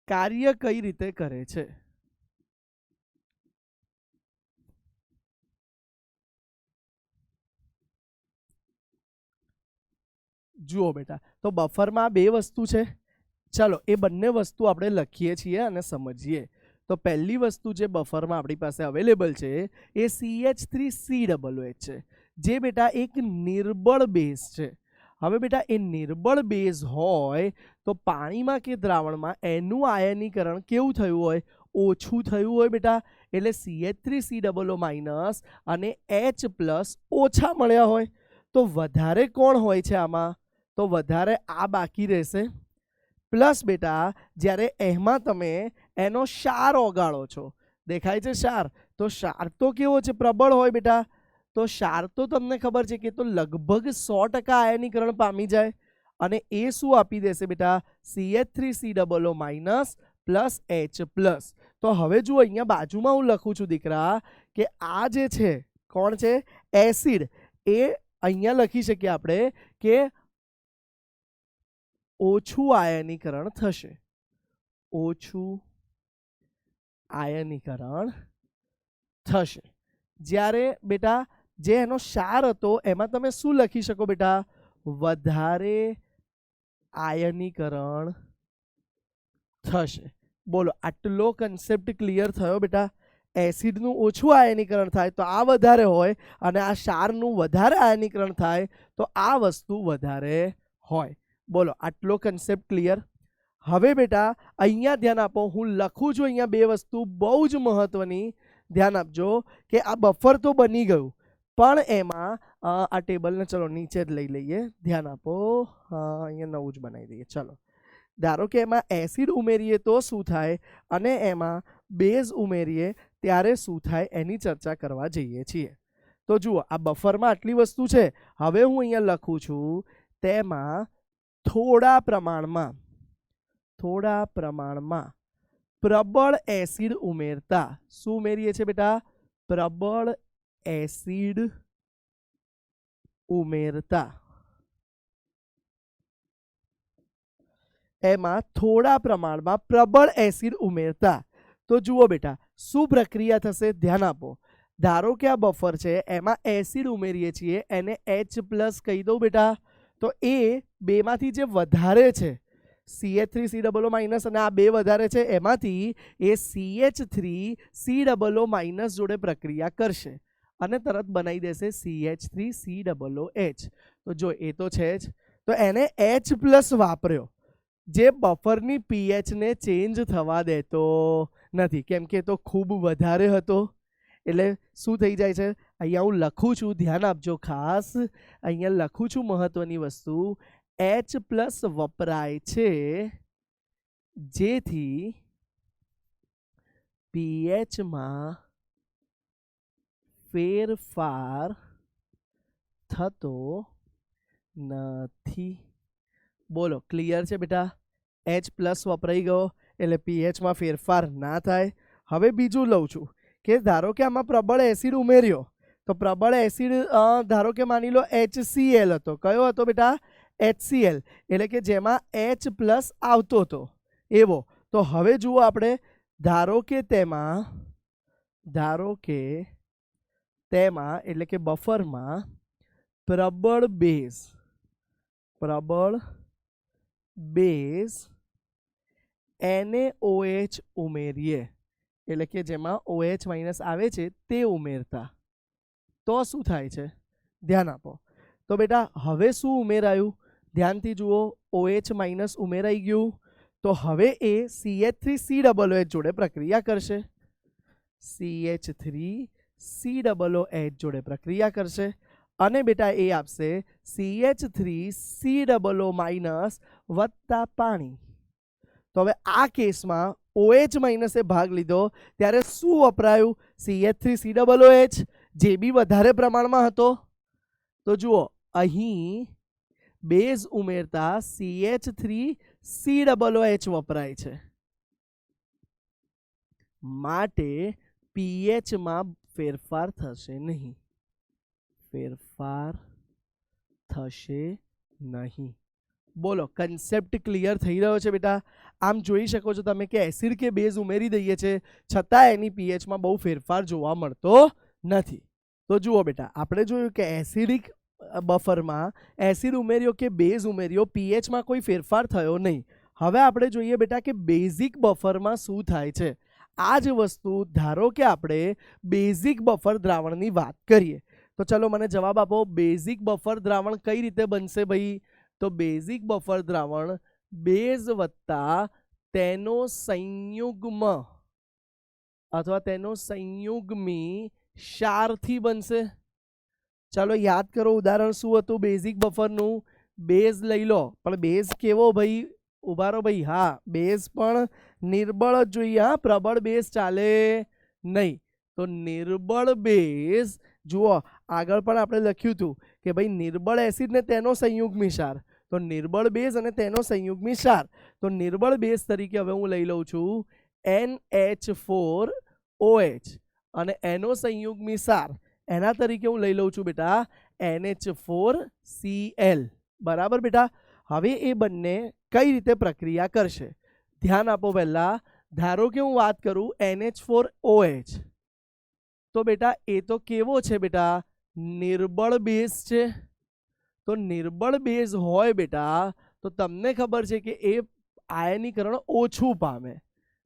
કાર્ય કઈ રીતે કરે છે? જુઓ બેટા, તો બફરમાં બે વસ્તુ છે, ચલો એ બંને વસ્તુ આપણે લખીએ છીએ અને સમજીએ. તો પહેલી વસ્તુ જે બફરમાં આપણી પાસે અવેલેબલ છે એ CH3COOH છે, જે બેટા એક નિર્બળ બેઝ છે. હવે બેટા એ નિર્બળ બેઝ હોય તો પાણીમાં કે દ્રાવણમાં એનું આયનીકરણ કેવું થયું હોય, ઓછું થયું હોય બેટા, એટલે CH3COO- અને H+ ઓછા મળ્યા હોય. તો વધારે કોણ હોય છે આમાં, તો વધારે આ બાકી રહેશે. પ્લસ બેટા જ્યારે એમાં તમે એનો ક્ષાર ઓગાળો છો, દેખાય છે ક્ષાર, તો ક્ષાર તો કેવો છે, પ્રબળ હોય બેટા. તો ક્ષાર તો તમને ખબર છે કે તો લગભગ 100% આયનીકરણ પામી જાય, અને એ શું આપી દેશે બેટા, CH3COO- પ્લસ H+. તો હવે જુઓ અહીંયા બાજુમાં હું લખું છું દીકરા કે આ જે છે કોણ છે, એસિડ, એ અહીંયા લખી શકીએ આપણે કે ઓછું આયનીકરણ થશે, ઓછું આયનીકરણ થશે. જ્યારે બેટા જે એનો ક્ષાર હતો એમાં તમે શું લખી શકો બેટા, વધારે આયનીકરણ થશે. બોલો આટલો કન્સેપ્ટ ક્લિયર થયો બેટા? એસિડનું ઓછું આયનીકરણ થાય તો આ વધારે હોય, અને આ ક્ષારનું વધારે આયનીકરણ થાય તો આ વસ્તુ વધારે હોય. બોલો આટલો કન્સેપ્ટ ક્લિયર? હવે બેટા અહીંયા ધ્યાન આપો, હું લખું છું અહીંયા બે વસ્તુ બહુ જ મહત્વની, ધ્યાન આપજો કે આ બફર તો બની ગયું પણ એમાં આ ટેબલને ચલો નીચે જ લઈ લઈએ, ધ્યાન આપો, અહીંયા નવું જ બનાવી દઈએ. ચલો ધારો કે એમાં એસિડ ઉમેરીએ તો શું થાય અને એમાં બેઝ ઉમેરીએ ત્યારે શું થાય એની ચર્ચા કરવા જઈએ છીએ. તો જુઓ આ બફરમાં આટલી વસ્તુ છે, હવે હું અહીંયા લખું છું તેમાં થોડા પ્રમાણમાં પ્રબળ એસિડ ઉમેરતા, શું ઉમેરીએ છીએ બેટા, પ્રબળ એસિડ ઉમેરતા, એમાં થોડા પ્રમાણમાં પ્રબળ એસિડ ઉમેરતા. તો જુઓ બેટા શું પ્રક્રિયા થશે, ધ્યાન આપો. ધારો કે આ બફર છે, એમાં એસિડ ઉમેરીએ છીએ, એને H+ કહી દઉં બેટા, તો એ બેમાંથી જે વધારે છે CH3COO- અને આ બે વધારે છે, એમાંથી એ CH3COO- જોડે પ્રક્રિયા કરશે અને તરત બનાવી દેશે CH3COOH. તો જો એ તો છે જ, તો એને H+ વાપર્યો, જે બફરની પીએચ ને ચેન્જ થવા દેતો નથી, કેમ કે તો ખૂબ વધારે હતો. એટલે શું થઈ જાય છે, અહીંયા હું લખું છું, ધ્યાન આપજો ખાસ, અહીંયા લખું છું મહત્વની વસ્તુ, H+ વપરાય છે જેથી પીએચમાં ફેરફાર થતો નથી. બોલો, ક્લિયર છે બેટા? H+ વપરાઈ ગયો એટલે પીએચમાં ફેરફાર ના થાય. હવે બીજું લઉં છું કે ધારો કે આમાં પ્રબળ એસિડ ઉમેર્યો, તો પ્રબળ એસિડ ધારો કે માની લો HCl હતો. કયો હતો બેટા? HCl, એટલે કે જેમાં H+ આવતો હતો એવો. તો હવે જુઓ આપણે, ધારો કે તેમાં એટલે કે બફરમાં પ્રબળ બેઝ NaOH ઉમેરીએ, એટલે કે જેમાં OH- આવે છે તે ઉમેરતા, તો શું થાય છે? ધ્યાન આપો. તો બેટા હવે શું ઉમેરાયું? ધ્યાનથી જુઓ, OH- ઉમેરાઈ ગયું. તો હવે એ CH3COOH જોડે પ્રક્રિયા કરશે. CH3COOH જોડે પ્રક્રિયા કરશે અને બેટા એ આપશે CH3COO- વત્તા પાણી. તો હવે આ કેસમાં OH- ભાગ લીધો ત્યારે શું વપરાયું? CH3COOH, જે બી વધારે પ્રમાણમાં હતો. તો જુઓ, અહીં બેઝ ઉમેરતા CH3COOH વપરાય છે, માટે પીએચમાં ફેરફાર થશે નહીં. બોલો, કન્સેપ્ટ ક્લિયર થઈ રહ્યો છે બેટા? આમ જોઈ શકો છો તમે કે એસિડ કે બેઝ ઉમેરી દઈએ છે છતાં એની પીએચમાં બહુ ફેરફાર જોવા મળતો નથી. તો જુઓ બેટા, આપણે જોયું કે એસિડિક બફરમાં એસિડ ઉમેર્યો કે બેઝ ઉમેર્યો, પીએચમાં કોઈ ફેરફાર થયો નહીં. હવે આપણે જોઈએ બેટા કે બેઝિક બફરમાં શું થાય છે. આ જ વસ્તુ ધારો કે આપણે બેઝિક બફર દ્રાવણની વાત કરીએ, તો ચલો મને જવાબ આપો, બેઝિક બફર દ્રાવણ કઈ રીતે બનશે ભાઈ? તો બેઝિક બફર દ્રાવણ બેઝ વત્તા તેનો સંયુગ્મ અથવા તેનો સંયુગ્મી ક્ષારથી બનશે. ચાલો યાદ કરો, ઉદાહરણ શું હતું બેઝિક બફરનું? બેઝ લઈ લો, પણ બેઝ કેવો ભાઈ? ઉભા રહો ભાઈ, હા, બેઝ પણ નિર્બળ જ જોઈએ. હા, પ્રબળ બેઝ ચાલે નહીં. તો નિર્બળ બેઝ જુઓ, આગળ પણ આપણે લખ્યું હતું કે ભાઈ નિર્બળ એસિડ ને તેનો સંયુગ્મી ક્ષાર. તો નિર્બળ બેઝ અને તેનો સંયુગ્મી ક્ષાર. તો નિર્બળ બેઝ તરીકે હવે હું લઈ લઉં છું NH4OH અને એનો સંયુગ્મી ક્ષાર એના તરીકે હું લઈ લઉં છું બેટા NH4Cl. બરાબર બેટા? હવે એ બંને કઈ રીતે પ્રક્રિયા કરશે? ધ્યાન આપો. પહેલા ધારો કે હું વાત કરું NH4OH, તો બેટા એ તો કેવો છે બેટા? નિર્બળ બેઝ છે. તો નિર્બળ બેઝ હોય બેટા તો તમને ખબર છે કે એ આયનીકરણ ઓછું પામે.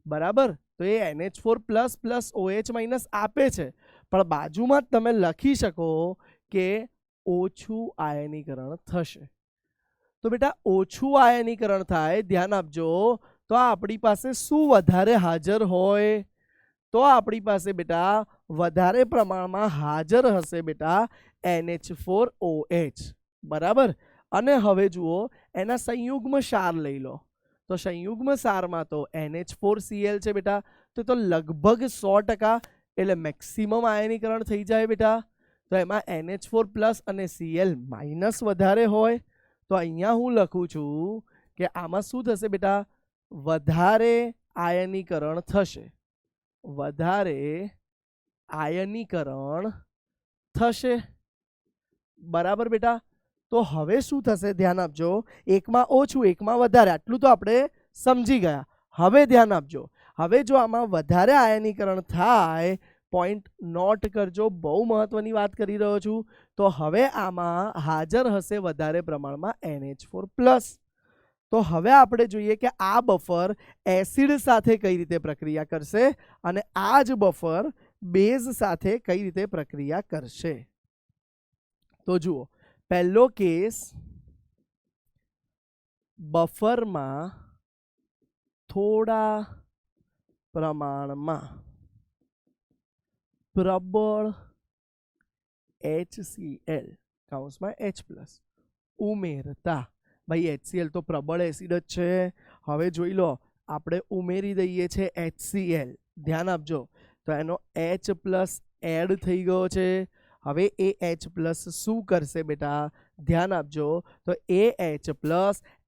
બરાબર? તો એ NH4+ OH- આપે છે, પણ બાજુમાં જ તમે લખી શકો કે ઓછું આયનીકરણ થશે. તો બેટા ઓછું આયનીકરણ થાય, ધ્યાન આપજો, તો આપણી પાસે શું વધારે હાજર હોય? તો આપણી પાસે બેટા વધારે પ્રમાણમાં હાજર હશે બેટા NH4OH. બરાબર? અને હવે જુઓ, એના સંયુગ્મ ક્ષાર લઈ લો. તો સંયુગ્મ ક્ષારમાં તો NH4Cl છે બેટા, તો લગભગ 100%, એટલે મેક્સિમમ આયનીકરણ થઈ જાય બેટા. તો એમાં NH4+ અને Cl- વધારે હોય. તો અહીંયા હું લખું છું કે આમાં શું થશે બેટા? વધારે આયનીકરણ થશે. બરાબર બેટા? તો હવે શું થશે? ધ્યાન આપજો, એકમાં ઓછું એકમાં વધારે, આટલું તો આપણે સમજી ગયા. હવે ધ્યાન આપજો, હવે જો આમાં વધારે આયનીકરણ થાય, પોઈન્ટ નોટ કરજો, બહુ મહત્વની વાત કરી રહ્યો છું. તો હવે આમાં હાજર હશે વધારે પ્રમાણમાં NH4+. તો હવે આપણે જોઈએ કે આ બફર એસિડ સાથે કઈ રીતે પ્રક્રિયા કરશે અને આ જ બફર બેઝ સાથે કઈ રીતે પ્રક્રિયા કરશે. તો જુઓ, પહેલો કેસ, બફરમાં થોડા પ્રમાણમાં પ્રબળ HCl કૌંસમાં H+ ઉમેરતા, ભાઈ HCl તો પ્રબળ એસિડ જ છે. હવે જોઈ લો, આપણે ઉમેરી દઈએ છે HCl, ધ્યાન આપજો. તો એનો H+ એડ થઈ ગયો છે. હવે એ H+ શું કરશે બેટા, ધ્યાન આપજો. તો એ H+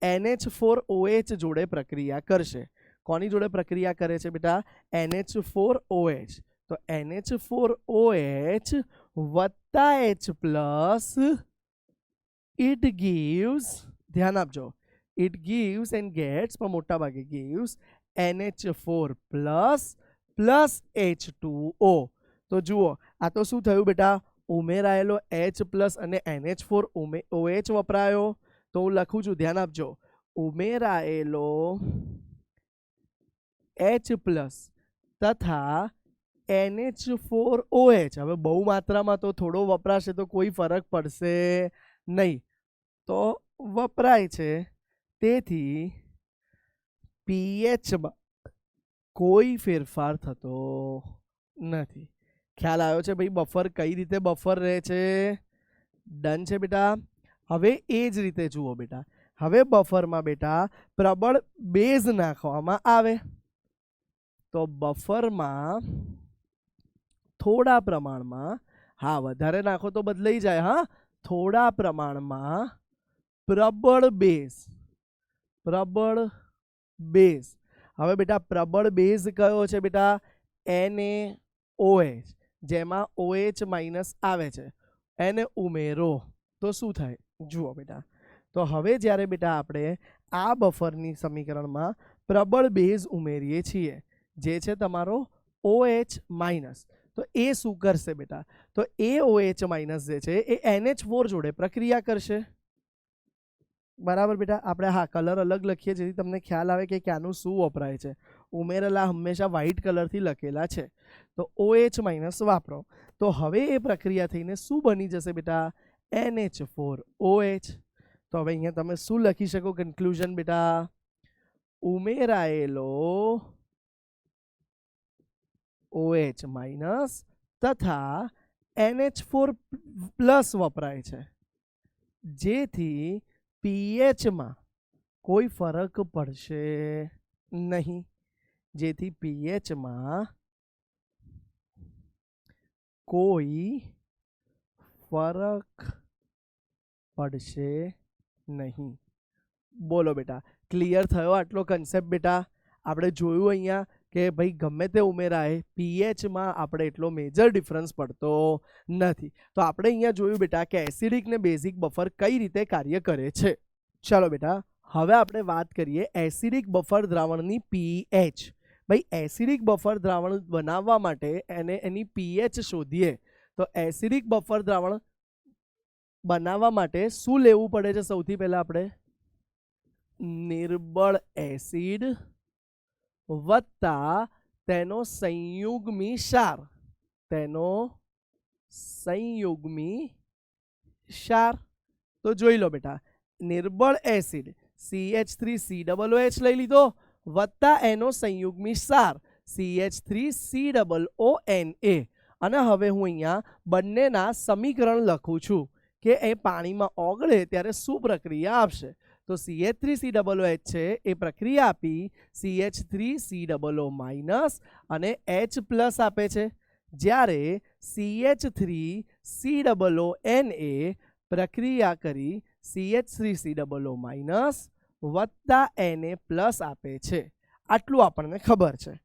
NH4OH જોડે પ્રક્રિયા કરશે. કોની જોડે પ્રક્રિયા કરે છે બેટા, NH4OH. તો NH4OH વત્તા H+, it gives, ધ્યાન આપજો, it gives and gets, પણ મોટા ભાગે gives NH4+ plus H2O. તો જુઓ, આ તો શું થયું બેટા, ઉમેરાયેલો H+ અને NH4OH વપરાયો. તો હું લખું છું, ધ્યાન આપજો, ઉમેરાયેલો H+ તથા NH4OH. હવે બહુ માત્રામાં તો થોડો વપરાશે તો કોઈ ફરક પડશે નહીં, તો વપરાય છે. તેથી pHમાં કોઈ ફેરફાર થતો નથી. ખ્યાલ આવ્યો છે ભાઈ, બફર કઈ રીતે બફર રહે છે? ડન છે બેટા. હવે એ જ રીતે જુઓ બેટા, હવે બફરમાં બેટા પ્રબળ બેઝ નાખવામાં આવે. તો બફરમાં થોડા પ્રમાણમાં, હા વધારે નાખો તો બદલાઈ જાય, હા, થોડા પ્રમાણમાં પ્રબળ બેઝ. હવે બેટા પ્રબળ બેઝ કયો છે બેટા, NaOH, જેમાં OH- આવે છે, એને ઉમેરો તો શું થાય જુઓ બેટા. તો હવે જ્યારે બેટા આપણે આ બફરની સમીકરણમાં પ્રબળ બેઝ ઉમેરીએ છીએ, જે છે તમારો OH-, તો એ શું કરશે બેટા, તો એ OH- જે છે એ NH4 જોડે પ્રક્રિયા કરશે. બરાબર બેટા. આપણે હા કલર અલગ લખીએ જેથી તમને ખ્યાલ આવે કે ક્યાંનું શું વપરાય છે. ઉમેરેલા હંમેશા વ્હાઇટ કલરથી લખેલા છે. તો OH- વાપરો. તો હવે એ પ્રક્રિયા થઈને શું બની જશે બેટા, NH4OH. તો હવે અહીંયા તમે શું લખી શકો કન્ક્લુઝન બેટા, ઉમેરાયેલો OH- તથા NH4+ વપરાય છે, જેથી pHમાં કોઈ ફરક પડશે નહીં. pHમાં કોઈ ફરક પડશે નહીં. બોલો બેટા, ક્લિયર થયો આટલો કન્સેપ્ટ બેટા? આપણે જોયું અહીંયા કે ભાઈ ગમે તે ઉમેરાય, pHમાં આપણે એટલો મેજર ડિફરન્સ પડતો નથી. તો આપણે અહીંયા જોયું બેટા કે એસિડિક ને બેઝિક બફર કઈ રીતે કાર્ય કરે છે. ચાલો બેટા, હવે આપણે વાત કરીએ એસિડિક બફર દ્રાવણની pH. ભાઈ એસિડિક બફર દ્રાવણ બનાવવા માટે એની pH શોધીએ. તો એસિડિક બફર દ્રાવણ બનાવવા માટે શું લેવું પડે છે? સૌથી પહેલા આપણે નિર્બળ એસિડ વત્તા તેનો સંયુગ્મી ક્ષાર, તો જોઈ લો બેટા, નિર્બળ એસિડ CH3COOH લઈ લીધો વત્તા એનો સંયુગ્મી ક્ષાર CH3COONA. અને હવે હું અહીંયા બંનેના સમીકરણ લખું છું કે એ પાણીમાં ઓગળે ત્યારે શું પ્રક્રિયા આપશે. તો CH3COOH છે એ પ્રક્રિયા આપી CH3COO- અને H+ આપે છે, જ્યારે CH3COONA પ્રક્રિયા કરી CH3COO- વત્તા Na+ આપે છે. આટલું આપણને ખબર છે.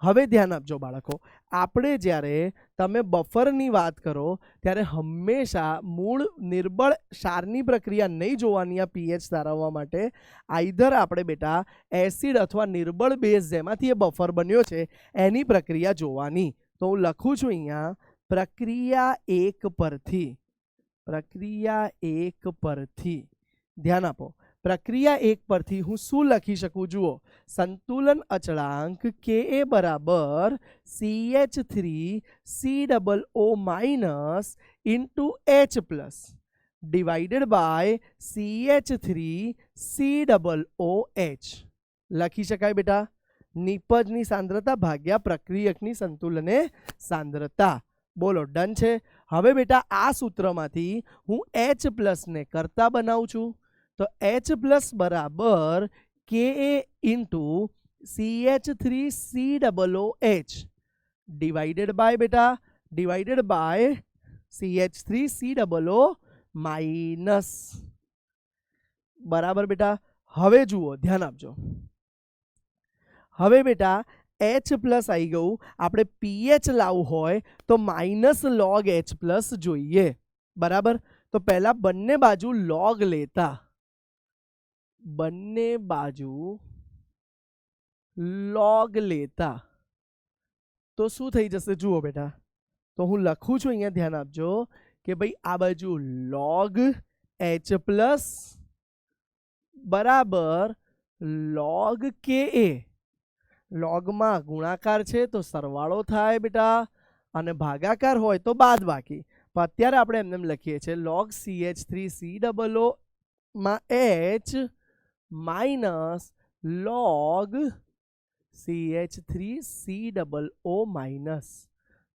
હવે ધ્યાન આપજો બાળકો, આપણે જ્યારે તમે બફરની વાત કરો ત્યારે હંમેશા મૂળ નિર્બળ ક્ષારની પ્રક્રિયા નહીં જોવાની. આ pH તારવવા માટે આઈધર આપણે બેટા એસિડ અથવા નિર્બળ બેઝ જેમાંથી એ બફર બન્યો છે એની પ્રક્રિયા જોવાની. તો હું લખું છું અહીંયા પ્રક્રિયા 1 પરથી ધ્યાન આપો. પ્રક્રિયા 1 પરથી હું શું લખી શકું જુઓ, સંતુલન અચળાંક Ka બરાબર CH3COO- into H+ divided by CH3COOH લખી શકાય બેટા. નિપજની સાંદ્રતા ભાગ્યા પ્રક્રિયકની સંતુલને સાંદ્રતા. બોલો ડન છે. હવે બેટા આ સૂત્રમાંથી હું H+ ને કરતા બનાવું છું. તો H+ બરાબર Ka into CH3COOH divided by બેટા CH3COO માઇનસ. બરાબર બેટા. હવે જુઓ ધ્યાન આપજો. હવે બેટા H+ આવી ગયું. આપણે pH લાવવું હોય તો માઇનસ log H+ જોઈએ. બરાબર. તો પહેલા બંને બાજુ log લેતા, બંને બાજુ log લેતા તો શું થઈ જશે જુઓ બેટા. તો હું લખું છું અહીંયા ધ્યાન આપજો કે ભાઈ આ બાજુ log H+ બરાબર log Ka. લોગમાં ગુણાકાર છે તો સરવાળો થાય બેટા, અને ભાગાકાર હોય તો બાદ બાકી. પણ અત્યારે આપણે એમને લખીએ છીએ log CH3COO માં H minus log CH3COO minus.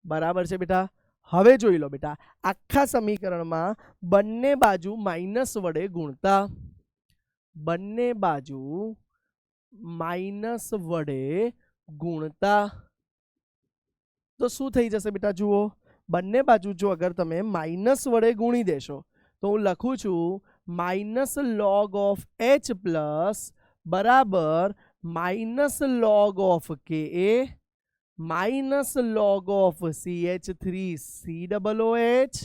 બરાબર છે બેટા. હવે જોઈ લો બેટા, આખા સમીકરણમાં બંને બાજુ માઇનસ વડે ગુણતા, બંને બાજુ માઇનસ વડે ગુણતા તો શું થઈ જશે બેટા જુઓ. બંને બાજુ જો અગર તમે માઇનસ વડે ગુણી દેશો તો હું લખું છું માઇનસ log ઓફ H+ બરાબર minus log of Ka minus log of CH3COOH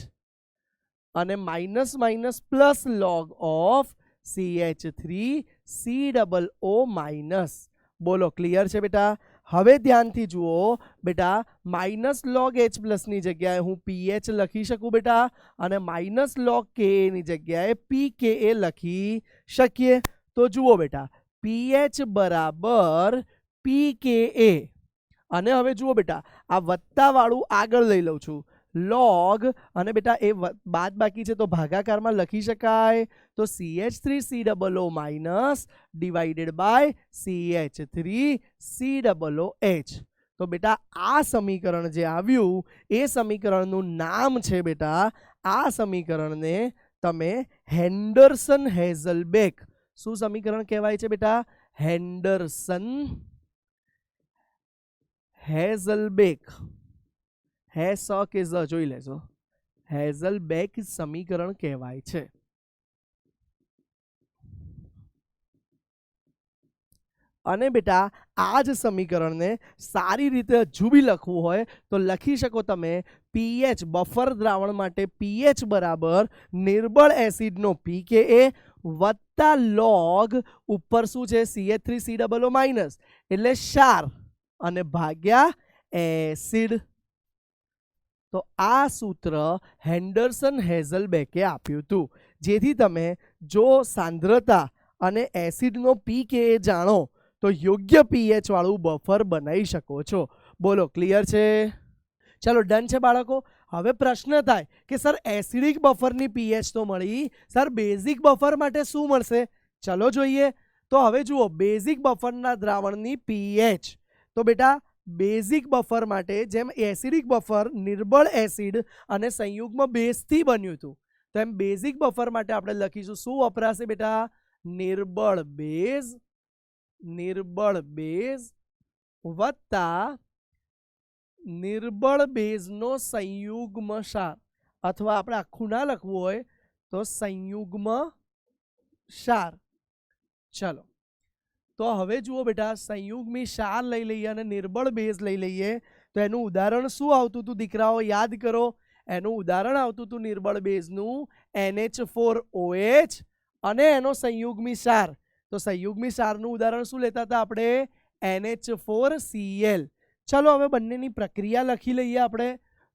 અને minus minus plus log of CH3COO minus. બોલો ક્લિયર છે બેટા. હવે ધ્યાનથી જુઓ બેટા, માઇનસ log H+ ની જગ્યાએ હું pH લખી શકું બેટા, અને માઇનસ log Ka ની જગ્યાએ pKa લખી શકીએ. તો જુઓ બેટા pH બરાબર pKa, અને હવે જુઓ બેટા આ વત્તા વાળું આગળ લઈ લઉં છું log, અને બેટા એ બાદ બાકી છે તો ભાગાકારમાં લખી શકાય. તો CH3COO minus divided by CH3COOH. તો બેટા આ સમીકરણ જે આવ્યું એ સમીકરણનું નામ છે બેટા, આ સમીકરણને તમે હેન્ડરસન હેઝલબેક. શું સમીકરણ કહેવાય છે બેટા? હેન્ડરસન હેઝલબેક. હેસ કે ઝ જોઈ લેજો. હેઝલબેક સમીકરણ કહેવાય છે. અને બેટા આ જ સમીકરણને સારી રીતે હજુ બી લખવું હોય તો લખી શકો તમે pH બફર દ્રાવણ માટે pH બરાબર નિર્બળ એસિડનો pKa વત્તા log ઉપર શું છે CH3COO માઇનસ એટલે ક્ષાર અને ભાગ્યા એસિડ. તો આ સૂત્ર હેન્ડરસન હેઝલબેકે આપ્યું હતું, જેથી તમે જો સાંદ્રતા અને એસિડનો pKa જાણો તો યોગ્ય pH વાળું બફર બનાવી શકો છો. બોલો ક્લિયર છે? ચલો ડન છે બાળકો. હવે પ્રશ્ન થાય કે સર એસિડિક બફરની pH તો મળી, સર બેઝિક બફર માટે શું મળશે? ચલો જોઈએ. તો હવે જુઓ બેઝિક બફરના દ્રાવણની pH. તો બેટા બેઝિક બફર માટે જેમ એસિડિક બફર નિર્બળ એસિડ અને સંયુગ્મ બેઝથી બન્યું હતું, તો એમ બેઝિક બફર માટે આપણે લખીશું શું વપરાશે બેટા? નિર્બળ બેઝ વત્તા નિર્બળ બેઝનો સંયુગ્મ ક્ષાર, અથવા આપણે આખું ના લખવું હોય તો સંયુગ્મ ક્ષાર. ચલો તો હવે જુઓ બેટા, સંયુગ્મી ક્ષાર લઈ લઈએ અને નિર્બળ બેઝ લઈ લઈએ તો એનું ઉદાહરણ શું આવતું હતું દીકરાઓ? યાદ કરો. એનું ઉદાહરણ આવતું હતું નિર્બળ બેઝનું NH4OH અને એનો સંયુગ્મી ક્ષાર. તો સંયુગ્મી ક્ષારનું ઉદાહરણ શું લેતા હતા આપણે? NH4Cl. ચલો હવે બંનેની પ્રક્રિયા લખી લઈએ આપણે.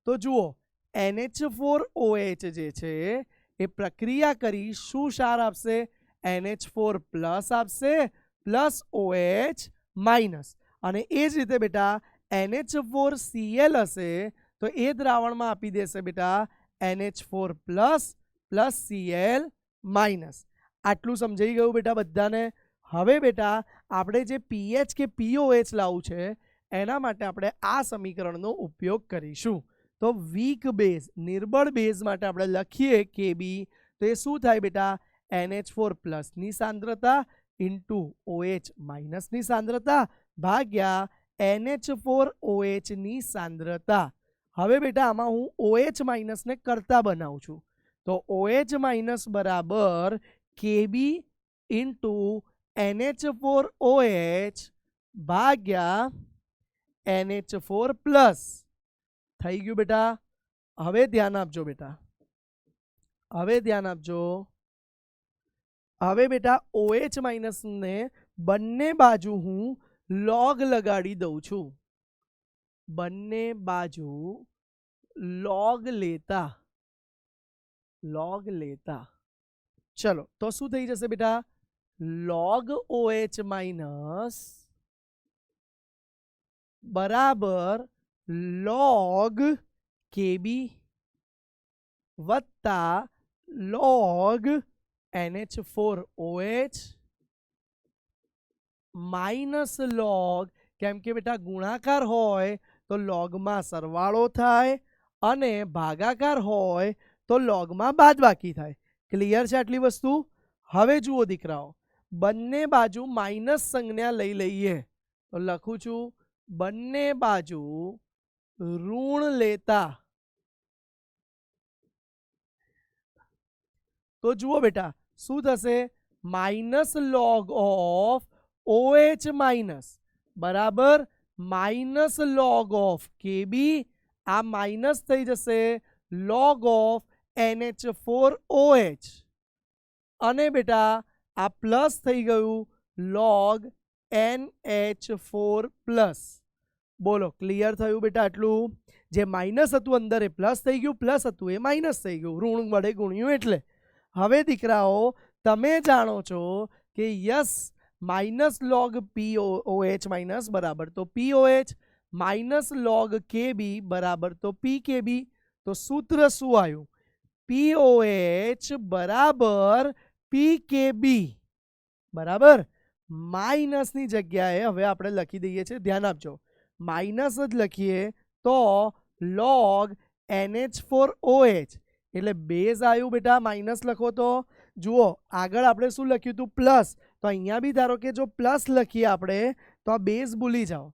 તો જુઓ NH4OH જે છે એ પ્રક્રિયા કરી શું ક્ષાર આપશે? NH4 પ્લસ આપશે પ્લસ OH માઇનસ. અને એ જ રીતે બેટા NH4Cl હશે તો એ દ્રાવણમાં આપી દેશે બેટા NH4 plus plus Cl minus. આટલું સમજાઈ ગયું બેટા બધાને? હવે બેટા આપણે જે પીએચ કે પીઓએચ લાવવું છે એના માટે આપણે આ સમીકરણનો ઉપયોગ કરીશું. તો વીક બેઝ નિર્બળ બેઝ માટે આપણે લખીએ કેબી, તો એ શું થાય બેટા NH4+ ની સાંદ્રતા ઇન્ટુ OH માઇનસ ની સાંદ્રતા ભાગ્યા NH4OH ની સાંદ્રતા. હવે બેટા આમાં હું OH માઇનસ ને કરતા બનાવું છું, તો OH માઇનસ બરાબર કેબી ઇન્ટુ NH4OH ભાગ્યા NH4+ થઈ ગયું બેટા. હવે ધ્યાન આપજો બેટા, હવે ધ્યાન આપજો. હવે બેટા OH માઇનસ ને બંને બાજુ હું લોગ લગાડી દઉં છું, બંને બાજુ લોગ લેતા ચલો તો શું થઈ જશે બેટા log OH માઇનસ બરાબર log KB વત્તા log NH4OH માઇનસ log, કેમ કે બેટા ગુણાકાર હોય તો લોગમાં સરવાળો થાય અને ભાગાકાર હોય તો લોગમાં બાદબાકી થાય. ક્લિયર છે આટલી વસ્તુ? હવે જુઓ દીકરાઓ, બંને બાજુ માઇનસ સંજ્ઞા લઈ લઈએ તો લખું છું બંને બાજુ ઋણ લેતા. તો જુઓ બેટા શું થશે, minus log of OH minus બરાબર માઇનસ log ઓફ KB, આ માઇનસ થઈ જશે log ઓફ NH4OH અને બેટા આ પ્લસ થઈ ગયું log NH4+. બોલો ક્લિયર થયું બેટા આટલું? જે માઇનસ હતું અંદર એ પ્લસ થઈ ગયું, પ્લસ હતું એ માઇનસ થઈ ગયું, ઋણ વડે ગુણ્યું એટલે. હવે દીકરાઓ તમે જાણો છો કે yes minus log POH minus બરાબર તો POH માઇનસ log KB બરાબર તો PKB. તો સૂત્ર શું આવ્યું? POH બરાબર PKB બરાબર. માઇનસની જગ્યાએ હવે આપણે લખી દઈએ છીએ, ધ્યાન આપજો, માઇનસ જ લખીએ તો log NH4OH એટલે બેઝ આવ્યું બેટા, માઇનસ લખો તો જુઓ આગળ આપણે શું લખ્યું હતું પ્લસ, તો અહીંયા બી ધારો કે જો પ્લસ લખીએ આપણે તો આ બેઝ ભૂલી જાઓ,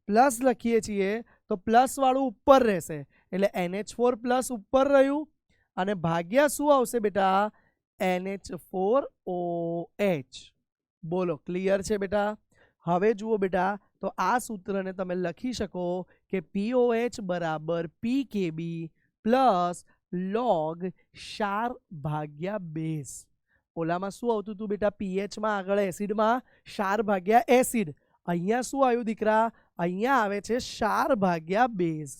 પ્લસ લખીએ છીએ તો પ્લસ વાળું ઉપર રહેશે એટલે NH4+ ઉપર રહ્યું અને ભાગ્યા શું આવશે બેટા NH4OH. બોલો ક્લિયર છે બેટા? હવે જુઓ બેટા તો આ સૂત્રને તમે લખી શકો કે POH બરાબર PKB પ્લસ log ક્ષાર ભાગ્યા બેઝ. ઓલામાં શું આવતું હતું બેટા પીએચમાં આગળ એસિડમાં ક્ષાર ભાગ્યા એસિડ, અહીંયા શું આવ્યું દીકરા? અહીંયા આવે છે ક્ષાર ભાગ્યા બેઝ.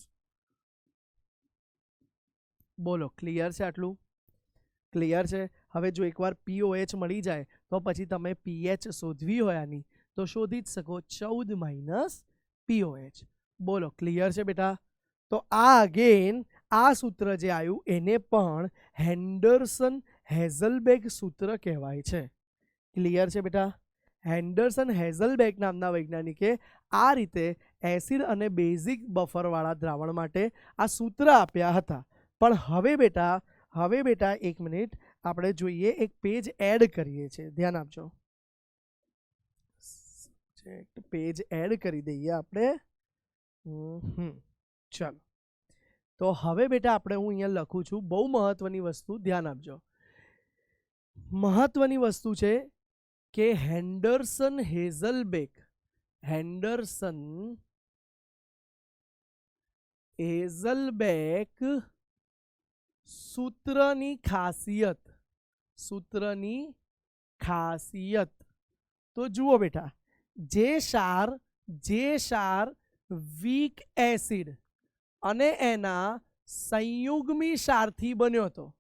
બોલો ક્લિયર છે આટલું? ક્લિયર છે? હવે જો એકવાર POH મળી જાય તો પછી તમે પીએચ શોધવી હોય આની તો શોધી જ શકો, 14 POH. બોલો ક્લિયર છે બેટા? તો આ અગેન આ સૂત્ર જે આવ્યું એને પણ હેન્ડરસન હેઝલબેગ સૂત્ર કહેવાય છે. ક્લિયર છે બેટા? હેન્ડરસન હેઝલબેગ નામના વૈજ્ઞાનિકે આ રીતે એસિડ અને બેઝિક બફરવાળા દ્રાવણ માટે આ સૂત્ર આપ્યા હતા. પણ હવે બેટા એક મિનિટ આપણે જોઈએ, એક પેજ એડ કરીએ છીએ, ધ્યાન આપજો, પેજ એડ કરી દઈએ આપણે. ચાલો તો હવે બેટા આપણે હું અહીંયા લખું છું બહુ મહત્વની વસ્તુ, ધ્યાન આપજો. મહત્વની વસ્તુ છે કે હેન્ડરસન હેઝલબેગ સૂત્રની ખાસિયત. તો જુઓ બેટા, જે ક્ષાર વીક એસિડ અને એના સંયુગ્મી ક્ષારથી બન્યો હતો,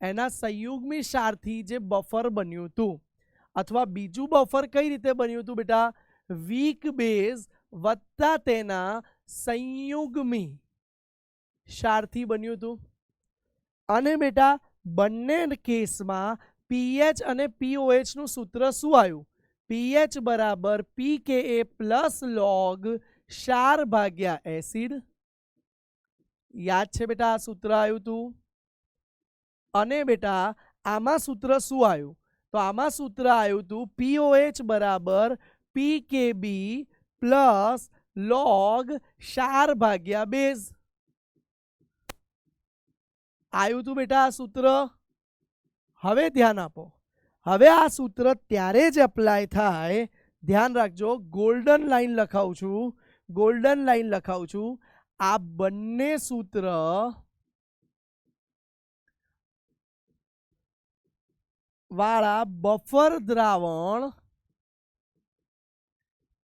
એના સંયુગ્મી ક્ષારથી જે બફર બન્યું હતું, અથવા બીજું બફર કઈ રીતે બન્યું હતું બેટા? વીક બેઝ વત્તા તેના સંયુગ્મી ક્ષારથી બન્યું હતું. અને બેટા બંને કેસમાં પીએચ અને પીઓએચ નું સૂત્ર શું આવ્યું? પીએચ બરાબર પીકેએ પ્લસ લોગ ક્ષાર ભાગ્યા એસિડ. યાદ છે બેટા આ સૂત્ર આવ્યું હતું. અને બેટા આમાં સૂત્ર શું આવ્યું? તો આમાં સૂત્ર આવ્યું હતું POH બરાબર પીકેબી પ્લસ લોગ ક્ષાર ભાગ્યા બેઝ. આવ્યું હતું બેટા આ સૂત્ર. હવે ધ્યાન આપો, હવે આ સૂત્ર ત્યારે જ એપ્લાય થાય, ધ્યાન રાખજો, ગોલ્ડન લાઈન લખાવું છું, ગોલ્ડન લાઈન લખાવું છું. આ બંને સૂત્ર વાળા બફર દ્રાવણ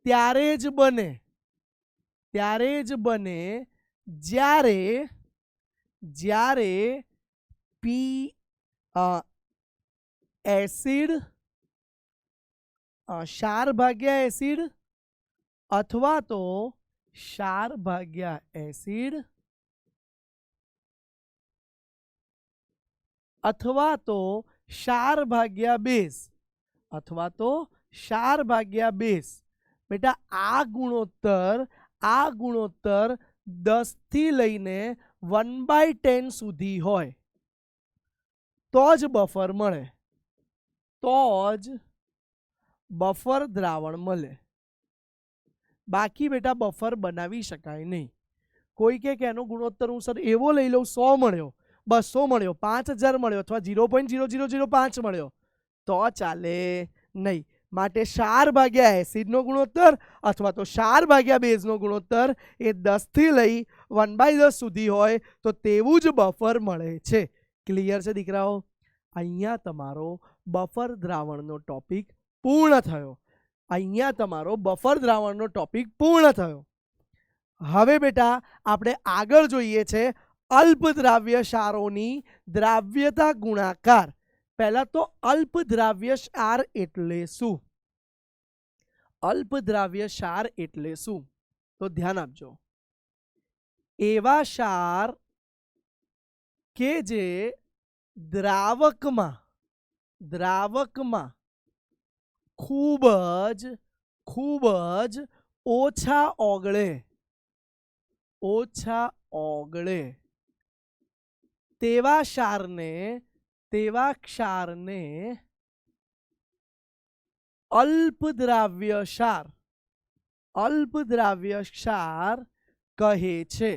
ત્યારે જ બને, ત્યારે જ બને જ્યારે જ્યારે પી એસિડ ક્ષાર ભાગ્યા એસિડ અથવા તો ક્ષાર ભાગ્યા એસિડ અથવા તો ક્ષાર ભાગ્યા બેઝ અથવા તો ક્ષાર ભાગ્યા બેઝ. બેટા આ ગુણોત્તર 10 થી લઈને 1/10 સુધી હોય તો જ બફર મળે, તો જ બફર દ્રાવણ મળે. બાકી બેટા બફર બનાવી શકાય નહીં. કોઈ કે એનો ગુણોત્તર હું સર એવો લઈ લઉં 100 મળ્યો, 200 મળ્યો, 5000 મળ્યો અથવા 0.0005 મળ્યો તો ચાલે નહીં. માટે ક્ષાર ભાગ્યા એસિડનો ગુણોત્તર અથવા તો ક્ષાર ભાગ્યા બેઝનો ગુણોત્તર એ 10 થી લઈ 1/10 સુધી હોય તો તેવું જ બફર મળે છે. ક્લિયર છે દીકરાઓ? અહીંયા તમારો બફર દ્રાવણનો ટોપિક પૂર્ણ થયો. અહીંયા તમારો બફર દ્રાવણનો ટોપિક પૂર્ણ થયો. હવે બેટા આપણે આગળ જોઈએ છે અલ્પ દ્રાવ્ય ક્ષારોની દ્રાવ્યતા ગુણાકાર. પહેલા તો અલ્પ દ્રાવ્ય ક્ષાર એટલે શું? અલ્પ દ્રાવ્ય ક્ષાર એટલે શું? તો ધ્યાન આપજો. એવા ક્ષાર કે જે દ્રાવકમાં ખૂબ જ ઓછા ઓગળે તેવા ક્ષારને અલ્પ દ્રાવ્ય ક્ષાર કહે છે.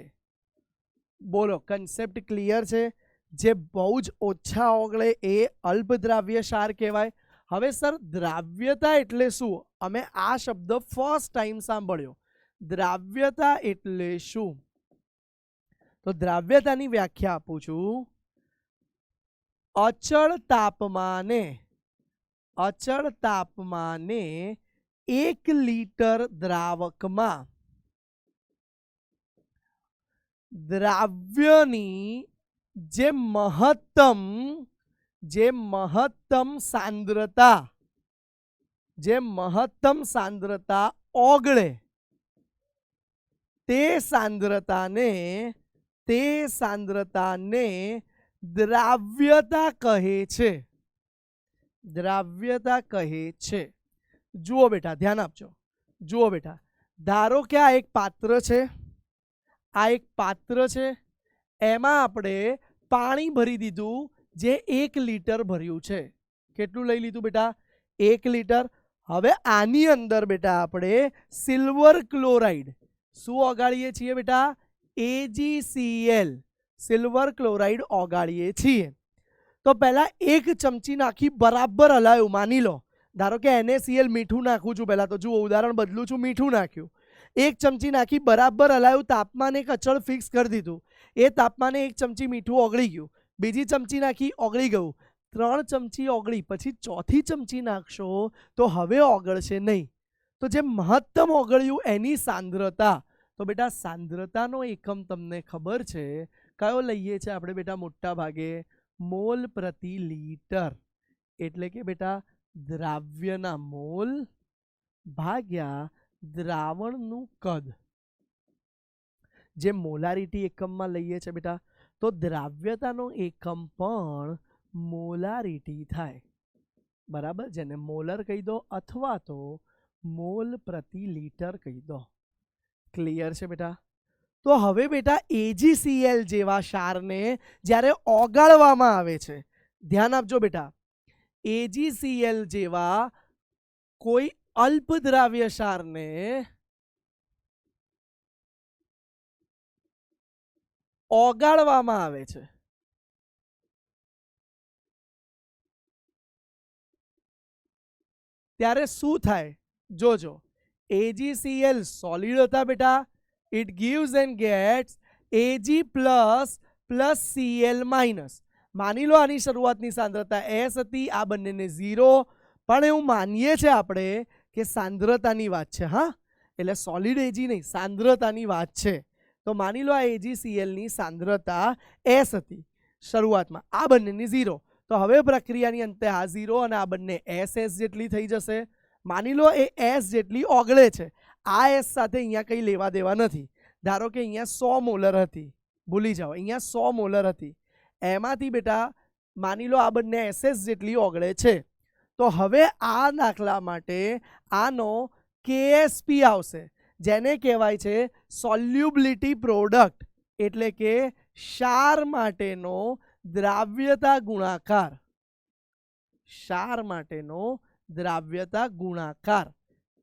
બોલો, કન્સેપ્ટ ક્લિયર છે? જે બહુ જ ઓછા ઓગળે એ અલ્પ દ્રાવ્ય ક્ષાર કહેવાય. હવે સર દ્રાવ્યતા એટલે શું? અમે આ શબ્દ ફર્સ્ટ ટાઈમ સાંભળ્યો. દ્રાવ્યતા એટલે શું? તો દ્રાવ્યતાની વ્યાખ્યા આપું છું. અચળ તાપમાને 1 લિટર દ્રાવકમાં દ્રાવ્યની જે મહત્તમ સાંદ્રતા ઓગળે તે સાંદ્રતાને દ્રાવ્યતા કહે છે. જુઓ બેટા, ધ્યાન આપજો. જુઓ બેટા, ધારો કે આ એક પાત્ર છે, એમાં આપણે પાણી ભરી દીધું જે 1 લિટર ભર્યું છે. કેટલું લઈ લીધું બેટા? 1 લિટર. હવે આની અંદર બેટા આપણે સિલ્વર ક્લોરાઇડ શું ઓગાળીએ છીએ બેટા? AgCl સિલ્વર ક્લોરાઇડ ઓગાળીએ છીએ. તો પહેલા 1 ચમચી નાખી બરાબર હલાયું. માની લો ધારો કે NaCl મીઠું નાખું છું. પહેલા તો જુઓ, ઉદાહરણ બદલું છું. મીઠું નાખ્યું, 1 ચમચી નાખી બરાબર હલાયું, તાપમાન એક અચળ ફિક્સ કરી દીધું. એ તાપમાને 1 ચમચી મીઠું ઓગળી ગયું, બીજી ચમચી નાખી ઓગળી ગયું, 3 ચમચી ઓગળી, પછી ચોથી ચમચી નાખશો તો હવે ઓગળશે નહીં. તો જે મહત્તમ ઓગળ્યું એની સાંદ્રતા. તો બેટા સાંદ્રતાનો એકમ તમને ખબર છે કયો લઈએ છીએ આપણે બેટા? મોટા ભાગે મોલ પ્રતિ લિટર. એટલે કે બેટા દ્રાવ્યના મોલ ભાગ્યા દ્રાવણનું કદ. જે મોલારિટી એકમમાં લઈએ છીએ બેટા, તો દ્રાવ્યતાનો એકમ પણ મોલારિટી થાય. બરાબર, જેને મોલર કહી દો અથવા તો મોલ પ્રતિ લીટર કહી દો. ક્લિયર છે બેટા? તો હવે બેટા AgCl જેવા ક્ષારને જ્યારે ઓગાળવામાં આવે છે, ધ્યાન આપજો બેટા, AgCl જેવા કોઈ અલ્પદ્રાવ્ય ક્ષારને ઓગાળવામાં આવે છે ત્યારે શું થાય જોજો. AgCl સોલિડ હતા બેટા, it gives and gets Ag plus Cl minus. માની લો આની શરૂઆતની સાંદ્રતા S હતી, આ બંનેને 0, પણ એવું માનીએ છે આપણે કે સાંદ્રતાની વાત છે. હા, એટલે સોલિડ Ag નહીં, સાંદ્રતાની વાત છે. તો માની લો આ AgCl ની સાંદ્રતા S હતી શરૂઆતમાં, આ બંનેની 0. તો હવે પ્રક્રિયાની અંતે આ 0 અને આ બંને SS જેટલી થઈ જશે. માની લો એ S જેટલી ઓગળે છે, આ S સાથે અહીંયા કંઈ લેવા દેવા નથી. ધારો કે અહીંયા 100 મોલર હતી, ભૂલી જાઓ, અહીંયા 100 મોલર હતી, એમાંથી બેટા માની લો આ બંને SS જેટલી ઓગળે છે. તો હવે આ દાખલા માટે આનો KSP આવશે, જેને કહેવાય છે સોલ્યુબિલિટી પ્રોડક્ટ, એટલે કે ક્ષાર માટેનો દ્રાવ્યતા ગુણાકાર. ક્ષાર માટેનો દ્રાવ્યતા ગુણાકાર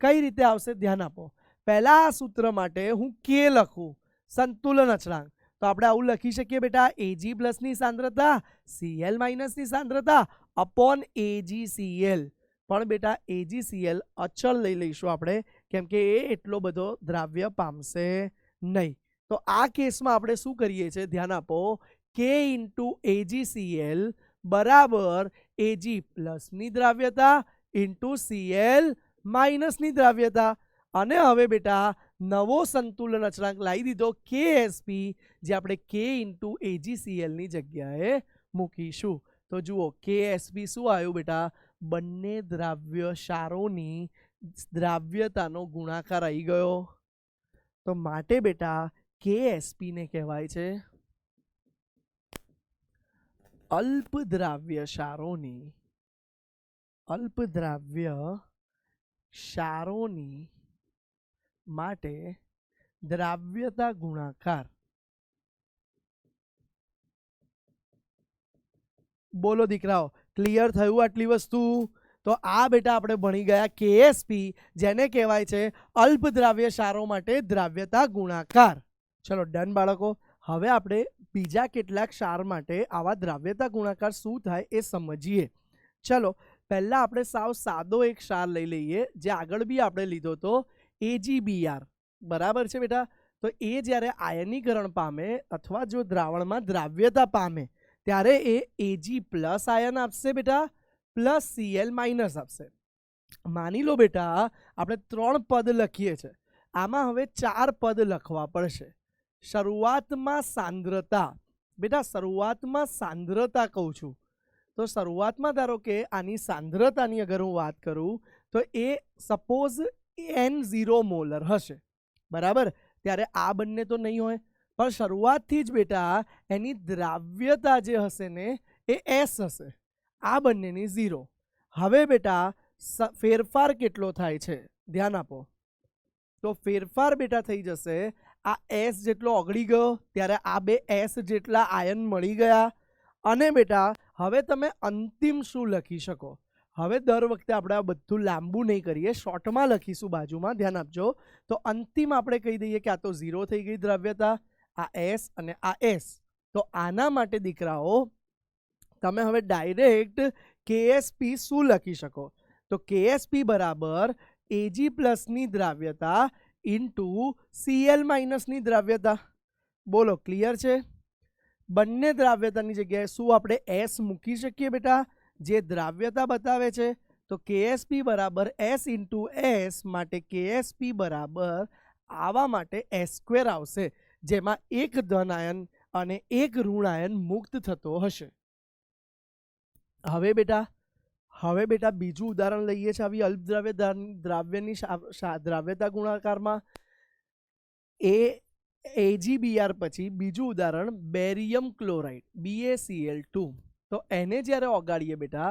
કઈ રીતે આવશે ધ્યાન આપો. પહેલા આ સૂત્ર માટે હું K લખું, સંતુલન અચળાંક. તો આપણે આવું લખી શકીએ બેટા, Ag+ ની સાંદ્રતા Cl- ની સાંદ્રતા અપોન AgCl. પણ બેટા AgCl અચળ લઈ લઈશું આપણે, કેમ કે એ એટલો બધો દ્રાવ્ય પામશે નહીં. તો આ કેસમાં આપણે શું કરીએ છીએ ધ્યાન આપો, K × AgCl બરાબર Ag+ ની દ્રાવ્યતા ઇન્ટુ Cl- ની દ્રાવ્યતા. અને હવે બેટા નવો સંતુલન અચળાંક લાવી દીધો KSP, જે આપણે K × AgCl ની જગ્યાએ મૂકીશું. તો જુઓ KSP શું આવ્યું બેટા, બંને દ્રાવ્ય ક્ષારોની દ્રાવ્યતાનો ગુણાકાર આવી ગયો. તો માટે બેટા KSP ને કહેવાય છે અલ્પદ્રાવ્ય ક્ષારોની માટે દ્રાવ્યતા ગુણાકાર. બોલો દીકરાઓ, ક્લિયર થયું આટલી વસ્તુ? તો આ બેટા આપણે ભણી ગયા KSP, જેને કહેવાય છે અલ્પદ્રાવ્ય ક્ષારો માટે દ્રાવ્યતા ગુણાકાર. ચલો ડન બાળકો. હવે આપણે બીજા કેટલાક ક્ષાર માટે આવા દ્રાવ્યતા ગુણાકાર શું થાય એ સમજીએ. ચલો પહેલા આપણે સાવ સાદો એક ક્ષાર લઈ લઈએ, જે આગળ બી આપણે લીધો હતો, AgBr. બરાબર છે બેટા? તો એ જ્યારે આયનીકરણ પામે અથવા જો દ્રાવણમાં દ્રાવ્યતા પામે ત્યારે એ Ag+ આયન આપશે બેટા, પ્લસ Cl- આપશે. માની લો બેટા આપણે 3 પદ લખીએ છીએ, આમાં હવે 4 પદ લખવા પડશે. શરૂઆતમાં સાંદ્રતા, બેટા શરૂઆતમાં સાંદ્રતા કહું છું, તો શરૂઆતમાં ધારો કે આની સાંદ્રતાની અગર હું વાત કરું તો એ સપોઝ N0 મોલર હશે, બરાબર? ત્યારે આ બંને તો નહીં હોય, પણ શરૂઆતથી જ બેટા એની દ્રાવ્યતા જે હશે ને એ S હશે, આ બંનેની 0. હવે બેટા ફેરફાર કેટલો થાય છે ધ્યાન આપો. તો ફેરફાર બેટા થઈ જશે, આ S જેટલો ઓગળી ગયો ત્યારે આ બે S જેટલા આયન મળી ગયા. અને બેટા હવે તમે અંતિમ શું લખી શકો? હવે દર વખતે આપણે આ બધું લાંબુ નહીં કરીએ, શોર્ટમાં લખીશું બાજુમાં, ધ્યાન આપજો. તો અંતિમ આપણે કહી દઈએ કે આ તો 0 થઈ ગઈ દ્રાવ્યતા, આ S અને આ S. તો આના માટે દીકરાઓ તમે હવે ડાયરેક્ટ KSP શું લખી શકો? તો KSP બરાબર Ag+ ની દ્રાવ્યતા ઇન્ટુ Cl- ની દ્રાવ્યતા. બોલો ક્લિયર છે? બંને દ્રાવ્યતાની જગ્યાએ શું આપણે S મૂકી શકીએ બેટા, જે દ્રાવ્યતા બતાવે છે? તો KSP બરાબર S × S, માટે KSP બરાબર આવા માટે S² આવશે, જેમાં એક ધન આયન અને એક ઋણ આયન મુક્ત થતો હશે. હવે બેટા બીજું ઉદાહરણ લઈએ છીએ આવી અલ્પદ્રાવ્ય દ્રાવ્યની દ્રાવ્યતા ગુણાકારમાં. AgBr પછી બીજું ઉદાહરણ બેરિયમ ક્લોરાઇડ BaCl2. તો એને જ્યારે ઓગાળીએ બેટા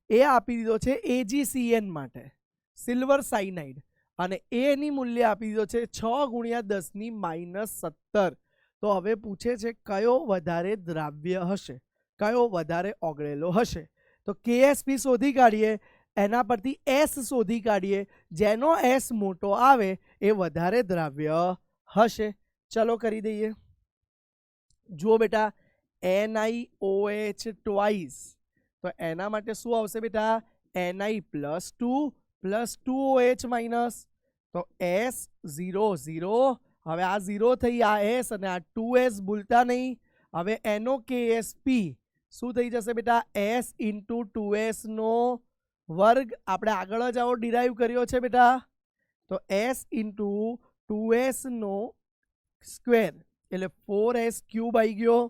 એ આપી દીધો છે AgCN માટે સિલ્વર સાઇનાઇડ, અને એની મૂલ્ય આપી દીધો છે 6×10⁻17। તો હવે પૂછે છે કયો વધારે દ્રાવ્ય હશે, કયો વધારે ઓગળેલો હશે। તો KSP શોધી કાઢીએ, એના પરથી એસ શોધી કાઢીએ, જેનો એસ મોટો આવે એ વધારે દ્રાવ્ય હશે. ચલો કરી દઈએ. જુઓ બેટા, NiOH ટ્વાઇસ, તો એના માટે શું આવશે બેટા? Ni+2 + 2OH માઇનસ, તો S 0 0. હવે આ 0 થઈ, આ S અને આ 2S ભૂલતા નહીં. હવે એનો KSP શું થઈ જશે બેટા? S × 2S નો વર્ગ. આપણે આગળ જ આવો ડિરાઈવ કર્યો છે બેટા, તો S × 2S નો સ્ક્વેર એટલે 4S³ આવી ગયો.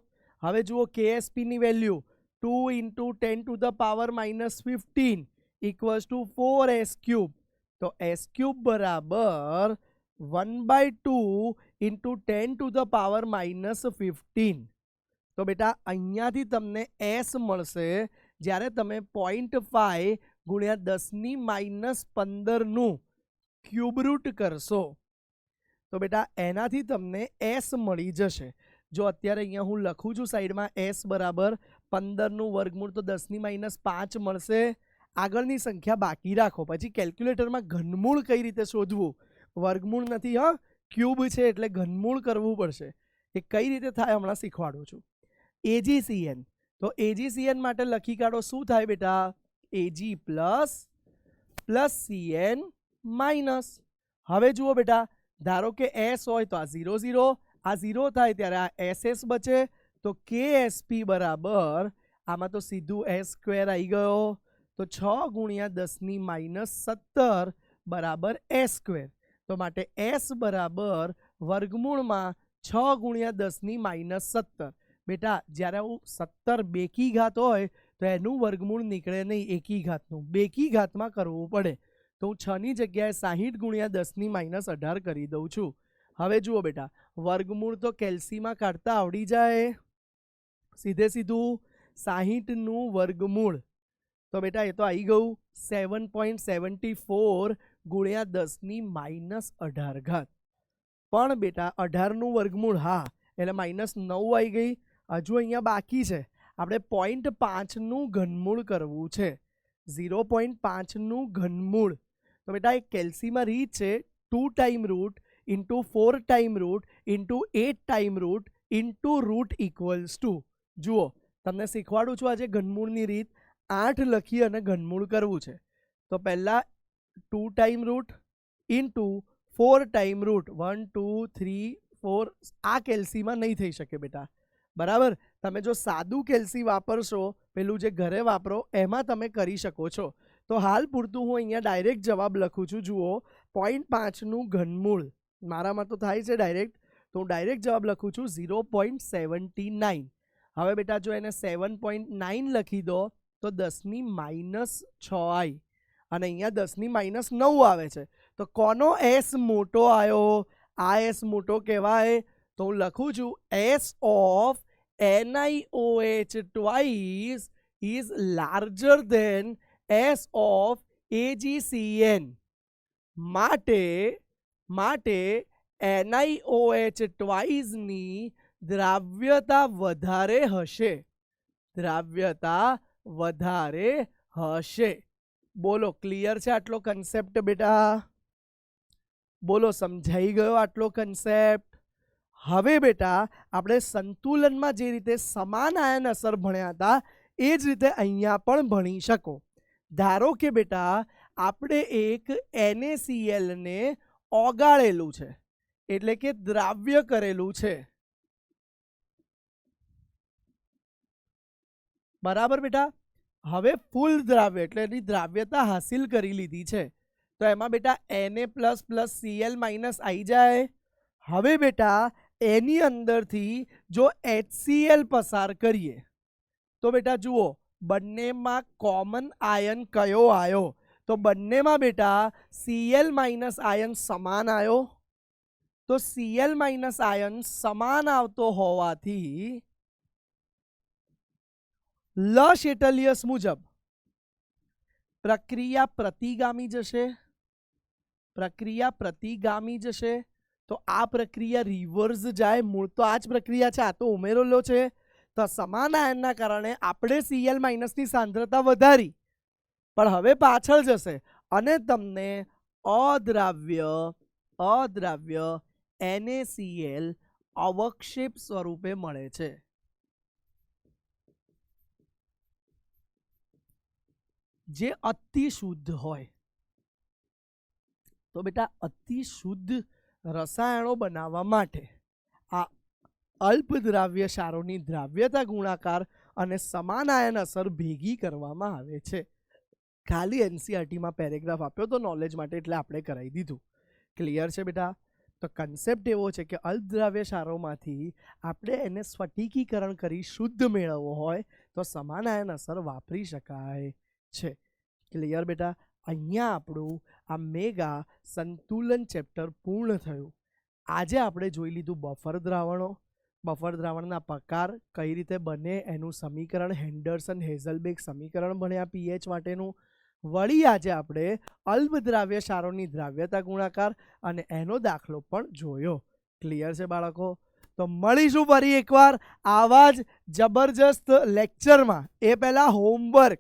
હવે જુઓ KSP ની વેલ્યુ 2 × 10⁻⁻15 = 4S³. તો S³ બરાબર 1/2 × 10⁻⁻15. તો બેટા અહીંયાથી તમને S મળશે જ્યારે તમે 0.5 × 10⁻15 નું ક્યુબ રૂટ કરશો. તો બેટા એનાથી તમને S મળી જશે. જો અત્યારે અહીંયા હું લખું છું સાઈડમાં S બરાબર 15 નું વર્ગમૂળ, તો 10⁻5 મળશે. આગળની સંખ્યા બાકી રાખો, પછી કેલ્ક્યુલેટરમાં ઘનમૂળ કઈ રીતે શોધવું, વર્ગમૂળ નથી હા, ક્યુબ છે એટલે ઘનમૂળ કરવું પડશે. એ કઈ રીતે થાય હમણાં શીખવાડું છું. AgCN, તો AgCN માટે લખી કાઢો. શું થાય બેટા? Ag + CN minus. હવે જુઓ બેટા, ધારો કે S હોય તો આ 0 0, આ 0 થાય ત્યારે આ SS બચે, તો KSP બરાબર આમાં તો સીધું S² આવી ગયો, તો 6 × 10⁻17 બરાબર S². તો માટે S બરાબર વર્ગમૂળમાં 6 × 10⁻17. બેટા જ્યારે આવું 17 બેકી ઘાત હોય તો એનું વર્ગમૂળ નીકળે નહીં એકી ઘાતનું, બેકી ઘાતમાં કરવું પડે. તો હું 6 ની જગ્યાએ 60 × 10⁻18 કરી દઉં છું. હવે જુઓ બેટા, વર્ગમૂળ તો કેલ્સીમાં કાઢતા આવડી જાય, સીધે સીધું 60 નું વર્ગમૂળ, તો બેટા એ તો આવી ગયું 7.74 × 10⁻18. પણ બેટા 18 નું વર્ગમૂળ, હા એટલે -9 આવી ગઈ. હજુ અહીંયા બાકી છે, આપણે 0.5 નું ઘનમૂળ કરવું છે, 0.5 નું ઘનમૂળ. તો બેટા એક કેલ્સીમાં રીત છે 2 time root × 4 time root × 8 time root × root = 2. જુઓ તમને શીખવાડું છું આજે ઘનમૂળની રીત. 8 લખી અને ઘનમૂળ કરવું છે, તો પહેલા 2 ટાઈમ રૂટ × 4 ટાઈમ રૂટ, 1 2 3 4. આ કેલ્સીમાં નહીં થઈ શકે બેટા, બરાબર. તમે જો સાદું કેલ્સી વાપરશો, પેલું જે ઘરે વાપરો એમાં તમે કરી શકો છો. તો હાલ પૂરતું હું અહીંયા ડાયરેક્ટ જવાબ લખું છું. જુઓ 0.5 નું ઘનમૂળ મારામાં તો થાય છે ડાયરેક્ટ, તો હું ડાયરેક્ટ જવાબ લખું છું 0.79. હવે બેટા જો એને 7.9 લખી દો તો 10⁻6 આવી, અને અહીંયા 10⁻9 આવે છે. તો કોનો S મોટો આવ્યો? આ S મોટો કહેવાય. તો હું લખું છું S of NiOH twice is larger than S of AgCN. માટે NiOH twice ની દ્રાવ્યતા વધારે હશે, દ્રાવ્યતા વધારે હશે. બોલો ક્લિયર છે આટલો કન્સેપ્ટ બેટા? બોલો સમજાઈ ગયો આટલો કન્સેપ્ટ? હવે બેટા આપણે સંતુલનમાં જે રીતે સમાન આયન અસર ભણ્યા હતા એ જ રીતે અહીંયા પણ ભણી શકો. ધારો કે બેટા આપણે એક NaCl ને ઓગાળેલું છે, એટલે કે દ્રાવ્ય કરેલું છે, બરાબર બેટા. હવે ફૂલ દ્રાવ્ય એટલે એની દ્રાવ્યતા હાસિલ કરી લીધી છે, તો એમાં બેટા Na++ Cl- આવી જાય. હવે બેટા એની અંદરથી જો HCl પસાર કરીએ તો બેટા જુઓ બંનેમાં કોમન આયન કયો આવ્યો? તો બંનેમાં બેટા Cl- આયન સમાન આવ્યો. તો Cl- આયન સમાન આવતો હોવાથી લ શેટલિયસ મુજબ પ્રક્રિયા પ્રતિગામી જશે, પ્રક્રિયા પ્રતિગામી જશે. તો આ પ્રક્રિયા રિવર્સ જાય, મૂળ તો આ જ પ્રક્રિયા છે, આ તો ઉમેરેલો છે. તો સમાન આયનના કારણે આપણે Cl- ની સાંદ્રતા વધારી, પણ હવે પાછળ જશે અને તમને અદ્રાવ્ય NaCl અવક્ષેપ સ્વરૂપે મળે છે. જે અતિ શુદ્ધ હોય. તો બેટા અતિ શુદ્ધ રસાયણો બનાવવા માટે આ અલ્પદ્રાવ્ય ક્ષારોની દ્રાવ્યતા ગુણાકાર અને સમાન આયન અસર ભેગી કરવામાં આવે છે. ખાલી એનસીઆરટીમાં પેરેગ્રાફ આપ્યો તો નોલેજ માટે, એટલે આપણે કરાવી દીધું. ક્લિયર છે બેટા? તો કન્સેપ્ટ એવો છે કે અલ્પદ્રાવ્ય ક્ષારોમાંથી આપણે એને સ્ફટિકીકરણ કરી શુદ્ધ મેળવવો હોય તો સમાન આયન અસર વાપરી શકાય છે. ક્લિયર બેટા? અહીંયા આપણું આ મેગા સંતુલન ચેપ્ટર પૂર્ણ થયું. આજે આપણે જોઈ લીધું બફર દ્રાવણો, બફર દ્રાવણના પ્રકાર, કઈ રીતે બને એનું સમીકરણ, હેન્ડરસન હેઝલબેગ સમીકરણ ભણ્યા પીએચ માટેનું. વળી આજે આપણે અલ્પદ્રાવ્ય ક્ષારોની દ્રાવ્યતા ગુણાકાર અને એનો દાખલો પણ જોયો. ક્લિયર છે બાળકો? તો મળીશું ફરી એકવાર આવા જ જબરજસ્ત લેક્ચરમાં. એ પહેલા હોમવર્ક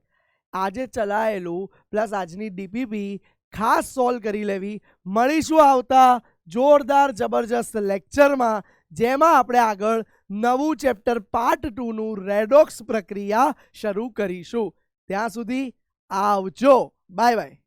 આજે ચલાયેલું પ્લસ આજની ડીપીપી ખાસ સોલ્વ કરી લેવી. મળીશું આવતા જોરદાર જબરજસ્ત લેક્ચરમાં, જેમાં આપણે આગળ નવું ચેપ્ટર પાર્ટ 2 નું રેડોક્સ પ્રક્રિયા શરૂ કરીશું. ત્યાં સુધી આવજો. Bye bye.